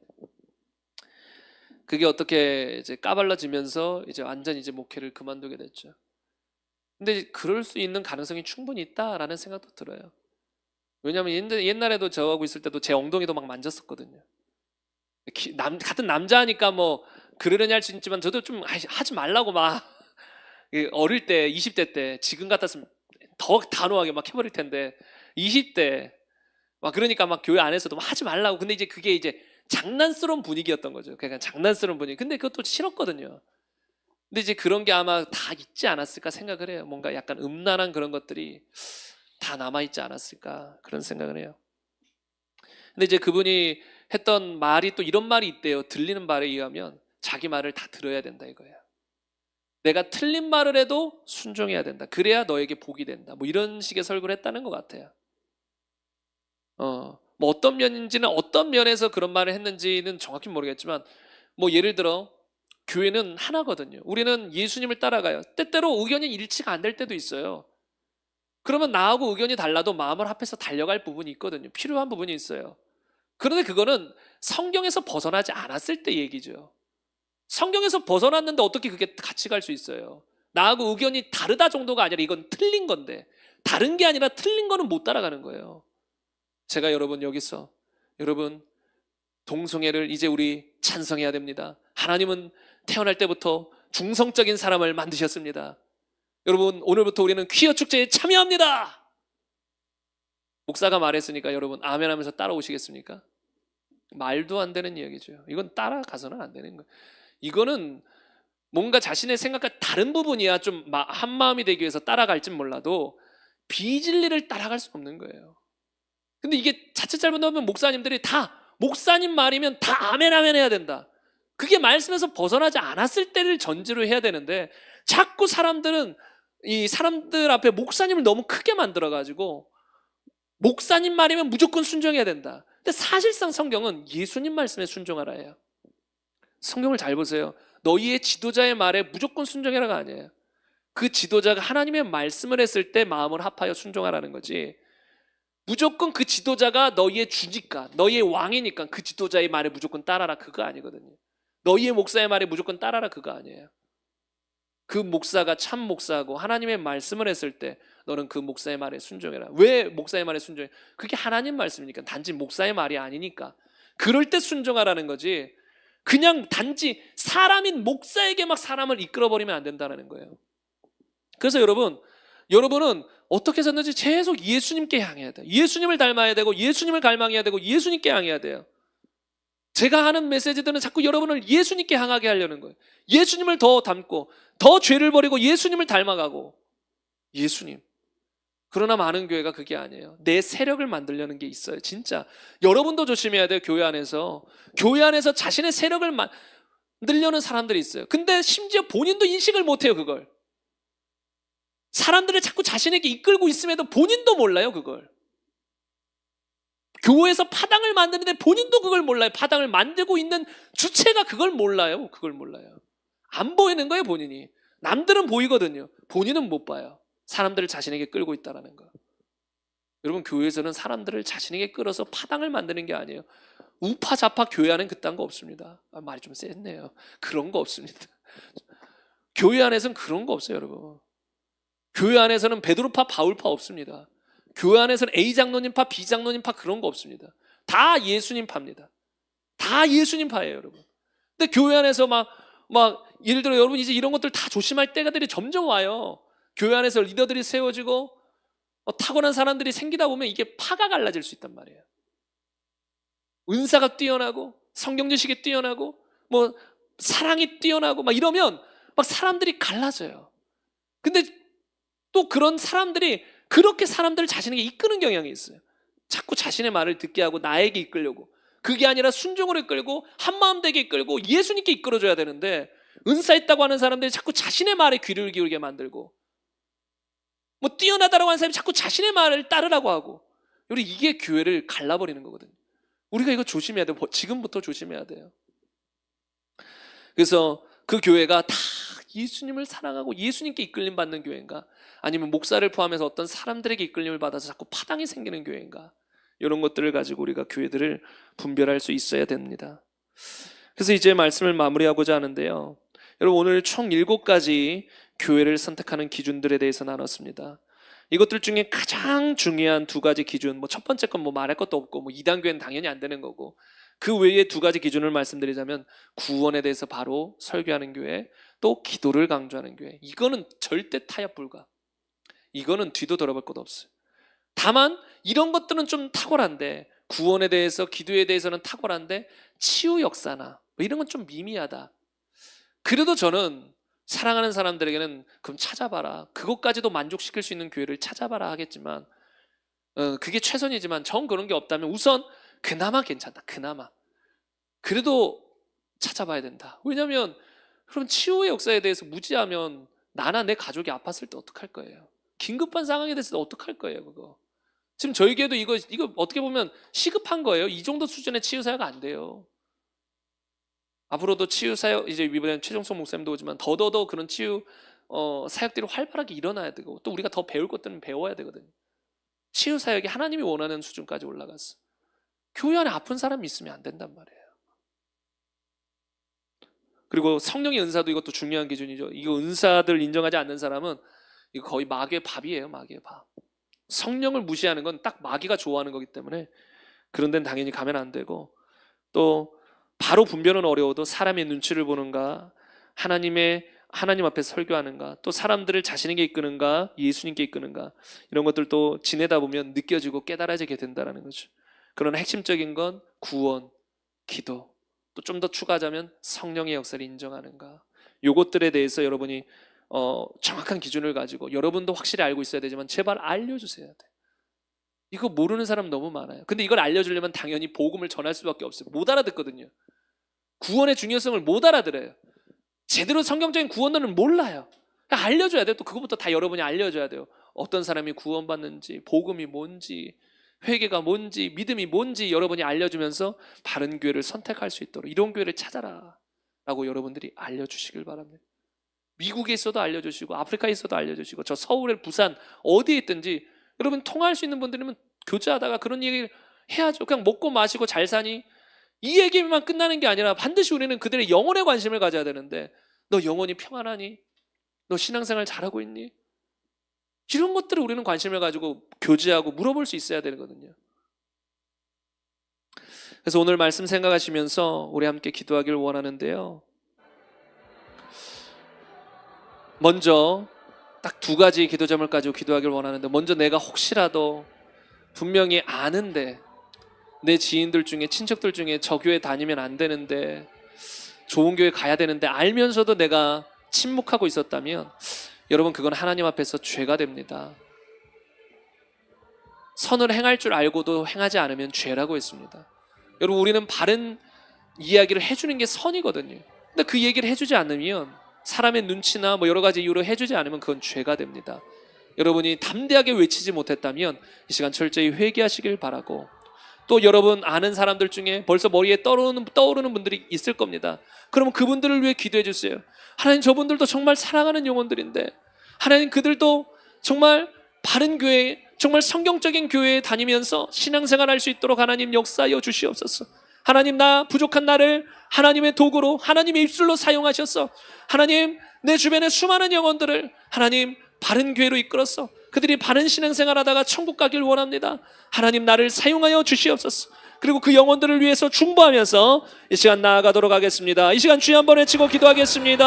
그게 어떻게 이제 까발려지면서 이제 완전 이제 목회를 그만두게 됐죠. 근데 그럴 수 있는 가능성이 충분히 있다라는 생각도 들어요. 왜냐하면 옛날에도 저하고 있을 때도 제 엉덩이도 막 만졌었거든요. 같은 남자니까 뭐 그러려니 할 수 있지만 저도 좀 하지 말라고 막 어릴 때 20대 때 지금 같았으면 더 단호하게 막 해버릴 텐데 20대 막 그러니까 막 교회 안에서도 막 하지 말라고. 근데 이제 그게 이제 장난스러운 분위기였던 거죠. 그러니까 장난스러운 분위기. 근데 그것도 싫었거든요. 근데 이제 그런 게 아마 다 있지 않았을까 생각을 해요. 뭔가 약간 음란한 그런 것들이 다 남아있지 않았을까 그런 생각을 해요. 근데 이제 그분이 했던 말이 또 이런 말이 있대요. 들리는 말에 의하면 자기 말을 다 들어야 된다 이거예요. 내가 틀린 말을 해도 순종해야 된다. 그래야 너에게 복이 된다. 뭐 이런 식의 설교를 했다는 것 같아요. 뭐 어떤 면인지는 어떤 면에서 그런 말을 했는지는 정확히 모르겠지만 뭐 예를 들어 교회는 하나거든요. 우리는 예수님을 따라가요. 때때로 의견이 일치가 안 될 때도 있어요. 그러면 나하고 의견이 달라도 마음을 합해서 달려갈 부분이 있거든요. 필요한 부분이 있어요. 그런데 그거는 성경에서 벗어나지 않았을 때 얘기죠. 성경에서 벗어났는데 어떻게 그게 같이 갈 수 있어요? 나하고 의견이 다르다 정도가 아니라 이건 틀린 건데 다른 게 아니라 틀린 거는 못 따라가는 거예요. 제가 여러분 동성애를 이제 우리 찬성해야 됩니다. 하나님은 태어날 때부터 중성적인 사람을 만드셨습니다. 여러분 오늘부터 우리는 퀴어 축제에 참여합니다. 목사가 말했으니까 여러분 아멘 하면서 따라오시겠습니까? 말도 안 되는 이야기죠. 이건 따라가서는 안 되는 거예요. 이거는 뭔가 자신의 생각과 다른 부분이야 좀 한마음이 되기 위해서 따라갈진 몰라도 비진리를 따라갈 수 없는 거예요. 근데 이게 자칫 잘못하면 목사님들이 다 목사님 말이면 다 아멘 아멘 해야 된다. 그게 말씀에서 벗어나지 않았을 때를 전제로 해야 되는데 자꾸 사람들은 이 사람들 앞에 목사님을 너무 크게 만들어가지고 목사님 말이면 무조건 순종해야 된다. 근데 사실상 성경은 예수님 말씀에 순종하라 해요. 성경을 잘 보세요. 너희의 지도자의 말에 무조건 순종해라가 아니에요. 그 지도자가 하나님의 말씀을 했을 때 마음을 합하여 순종하라는 거지, 무조건 그 지도자가 너희의 주니까, 너희의 왕이니까 그 지도자의 말에 무조건 따라라, 그거 아니거든요. 너희의 목사의 말에 무조건 따라라, 그거 아니에요. 그 목사가 참 목사고 하나님의 말씀을 했을 때 너는 그 목사의 말에 순종해라. 왜 목사의 말에 순종해? 그게 하나님 말씀이니까, 단지 목사의 말이 아니니까. 그럴 때 순종하라는 거지, 그냥 단지 사람인 목사에게 막 사람을 이끌어버리면 안 된다는 거예요. 그래서 여러분은 어떻게 해서든지 계속 예수님께 향해야 돼요. 예수님을 닮아야 되고, 예수님을 갈망해야 되고, 예수님께 향해야 돼요. 제가 하는 메시지들은 자꾸 여러분을 예수님께 향하게 하려는 거예요. 예수님을 더 닮고, 더 죄를 버리고 예수님을 닮아가고. 예수님. 그러나 많은 교회가 그게 아니에요. 내 세력을 만들려는 게 있어요. 진짜 여러분도 조심해야 돼요. 교회 안에서 자신의 세력을 만들려는 사람들이 있어요. 근데 심지어 본인도 인식을 못해요. 그걸 사람들을 자꾸 자신에게 이끌고 있음에도 본인도 몰라요. 그걸 교회에서 파당을 만드는데 본인도 그걸 몰라요. 파당을 만들고 있는 주체가 그걸 몰라요. 안 보이는 거예요. 본인이. 남들은 보이거든요. 본인은 못 봐요. 사람들을 자신에게 끌고 있다는 거. 여러분, 교회에서는 사람들을 자신에게 끌어서 파당을 만드는 게 아니에요. 우파좌파 교회 안에는 그딴 거 없습니다. 말이 좀 셌네요. 그런 거 없습니다. 교회 안에서는 그런 거 없어요. 여러분, 교회 안에서는 베드로파 바울파 없습니다. 교회 안에서는 A 장로님파 B 장로님파 그런 거 없습니다. 다 예수님파입니다. 다 예수님파예요. 여러분. 근데 교회 안에서 막 예를 들어 여러분 이제 이런 것들 다 조심할 때가들이 점점 와요. 교회 안에서 리더들이 세워지고 타고난 사람들이 생기다 보면 이게 파가 갈라질 수 있단 말이에요. 은사가 뛰어나고 성경 지식이 뛰어나고 사랑이 뛰어나고 이러면 사람들이 갈라져요. 근데 또 그런 사람들이 그렇게 사람들을 자신에게 이끄는 경향이 있어요. 자꾸 자신의 말을 듣게 하고 나에게 이끌려고. 그게 아니라 순종으로 이끌고 한마음 되게 이끌고 예수님께 이끌어줘야 되는데, 은사 있다고 하는 사람들이 자꾸 자신의 말에 귀를 기울게 만들고, 뛰어나다라고 하는 사람이 자꾸 자신의 말을 따르라고 하고, 우리 이게 교회를 갈라버리는 거거든요. 우리가 이거 조심해야 돼요. 지금부터 조심해야 돼요. 그래서 그 교회가 다 예수님을 사랑하고 예수님께 이끌림 받는 교회인가, 아니면 목사를 포함해서 어떤 사람들에게 이끌림을 받아서 자꾸 파당이 생기는 교회인가, 이런 것들을 가지고 우리가 교회들을 분별할 수 있어야 됩니다. 그래서 이제 말씀을 마무리하고자 하는데요, 여러분 오늘 총 7가지 교회를 선택하는 기준들에 대해서 나눴습니다. 이것들 중에 가장 중요한 2가지 기준, 첫 번째 건 말할 것도 없고, 이단 교회는 당연히 안 되는 거고, 그 외에 2가지 기준을 말씀드리자면 구원에 대해서 바로 설교하는 교회, 또 기도를 강조하는 교회. 이거는 절대 타협 불가. 이거는 뒤도 돌아볼 것 없어요. 다만 이런 것들은 좀 탁월한데, 구원에 대해서 기도에 대해서는 탁월한데 치유 역사나 이런 건 좀 미미하다. 그래도 저는 사랑하는 사람들에게는 그럼 찾아봐라, 그것까지도 만족시킬 수 있는 교회를 찾아봐라 하겠지만, 그게 최선이지만 정 그런 게 없다면 우선 그나마 괜찮다. 그나마 그래도 찾아봐야 된다. 왜냐하면 그럼 치유의 역사에 대해서 무지하면 나나 내 가족이 아팠을 때 어떡할 거예요? 긴급한 상황이 됐을 때 어떡할 거예요? 그거 지금 저희 교회도 이거 어떻게 보면 시급한 거예요. 이 정도 수준의 치유 사역가 안 돼요. 앞으로도 치유 사역, 이제 이번엔 최종석 목사님도 오지만 더더더 그런 치유 사역들이 활발하게 일어나야 되고, 또 우리가 더 배울 것들은 배워야 되거든요. 치유 사역이 하나님이 원하는 수준까지 올라갔어. 교회 안에 아픈 사람이 있으면 안 된단 말이에요. 그리고 성령의 은사도 이것도 중요한 기준이죠. 이거 은사들 인정하지 않는 사람은 이거 거의 마귀의 밥이에요. 마귀의 밥. 성령을 무시하는 건 딱 마귀가 좋아하는 거기 때문에 그런 데는 당연히 가면 안 되고, 또 바로 분별은 어려워도 사람의 눈치를 보는가, 하나님 앞에 설교하는가, 또 사람들을 자신에게 이끄는가, 예수님께 이끄는가, 이런 것들도 지내다 보면 느껴지고 깨달아지게 된다는 거죠. 그러나 핵심적인 건 구원, 기도, 또 좀 더 추가하자면 성령의 역사를 인정하는가, 요것들에 대해서 여러분이 정확한 기준을 가지고, 여러분도 확실히 알고 있어야 되지만 제발 알려주셔야 돼. 이거 모르는 사람 너무 많아요. 근데 이걸 알려주려면 당연히 복음을 전할 수밖에 없어요. 못 알아듣거든요. 구원의 중요성을 못 알아들어요. 제대로 성경적인 구원론을 몰라요. 그러니까 알려줘야 돼요. 또 그것부터 다 여러분이 알려줘야 돼요. 어떤 사람이 구원받는지, 복음이 뭔지, 회개가 뭔지, 믿음이 뭔지 여러분이 알려주면서 바른 교회를 선택할 수 있도록 이런 교회를 찾아라 라고 여러분들이 알려주시길 바랍니다. 미국에 있어도 알려주시고 아프리카에 있어도 알려주시고 저 서울에 부산 어디에 있든지 여러분 통화할 수 있는 분들이면 교제하다가 그런 얘기를 해야죠. 그냥 먹고 마시고 잘 사니? 이 얘기만 끝나는 게 아니라 반드시 우리는 그들의 영혼에 관심을 가져야 되는데, 너 영혼이 평안하니? 너 신앙생활 잘하고 있니? 이런 것들을 우리는 관심을 가지고 교제하고 물어볼 수 있어야 되거든요. 그래서 오늘 말씀 생각하시면서 우리 함께 기도하길 원하는데요. 먼저 딱 두 가지 기도점을 가지고 기도하길 원하는데, 먼저 내가 혹시라도 분명히 아는데 내 지인들 중에 친척들 중에 저 교회 다니면 안 되는데 좋은 교회 가야 되는데 알면서도 내가 침묵하고 있었다면 여러분 그건 하나님 앞에서 죄가 됩니다. 선을 행할 줄 알고도 행하지 않으면 죄라고 했습니다. 여러분 우리는 바른 이야기를 해주는 게 선이거든요. 근데 그 얘기를 해주지 않으면 사람의 눈치나 뭐 여러 가지 이유로 해주지 않으면 그건 죄가 됩니다. 여러분이 담대하게 외치지 못했다면 이 시간 철저히 회개하시길 바라고, 또 여러분 아는 사람들 중에 벌써 머리에 떠오르는 분들이 있을 겁니다. 그러면 그분들을 위해 기도해 주세요. 하나님 저분들도 정말 사랑하는 영혼들인데 하나님 그들도 정말 바른 교회, 정말 성경적인 교회에 다니면서 신앙생활 할 수 있도록 하나님 역사하여 주시옵소서. 하나님 나 부족한 나를 하나님의 도구로 하나님의 입술로 사용하셔서 하나님 내 주변의 수많은 영혼들을 하나님 바른 교회로 이끌어서 그들이 바른 신앙생활 하다가 천국 가길 원합니다. 하나님 나를 사용하여 주시옵소서. 그리고 그 영혼들을 위해서 중보하면서 이 시간 나아가도록 하겠습니다. 이 시간 주여 한번 외치고 기도하겠습니다.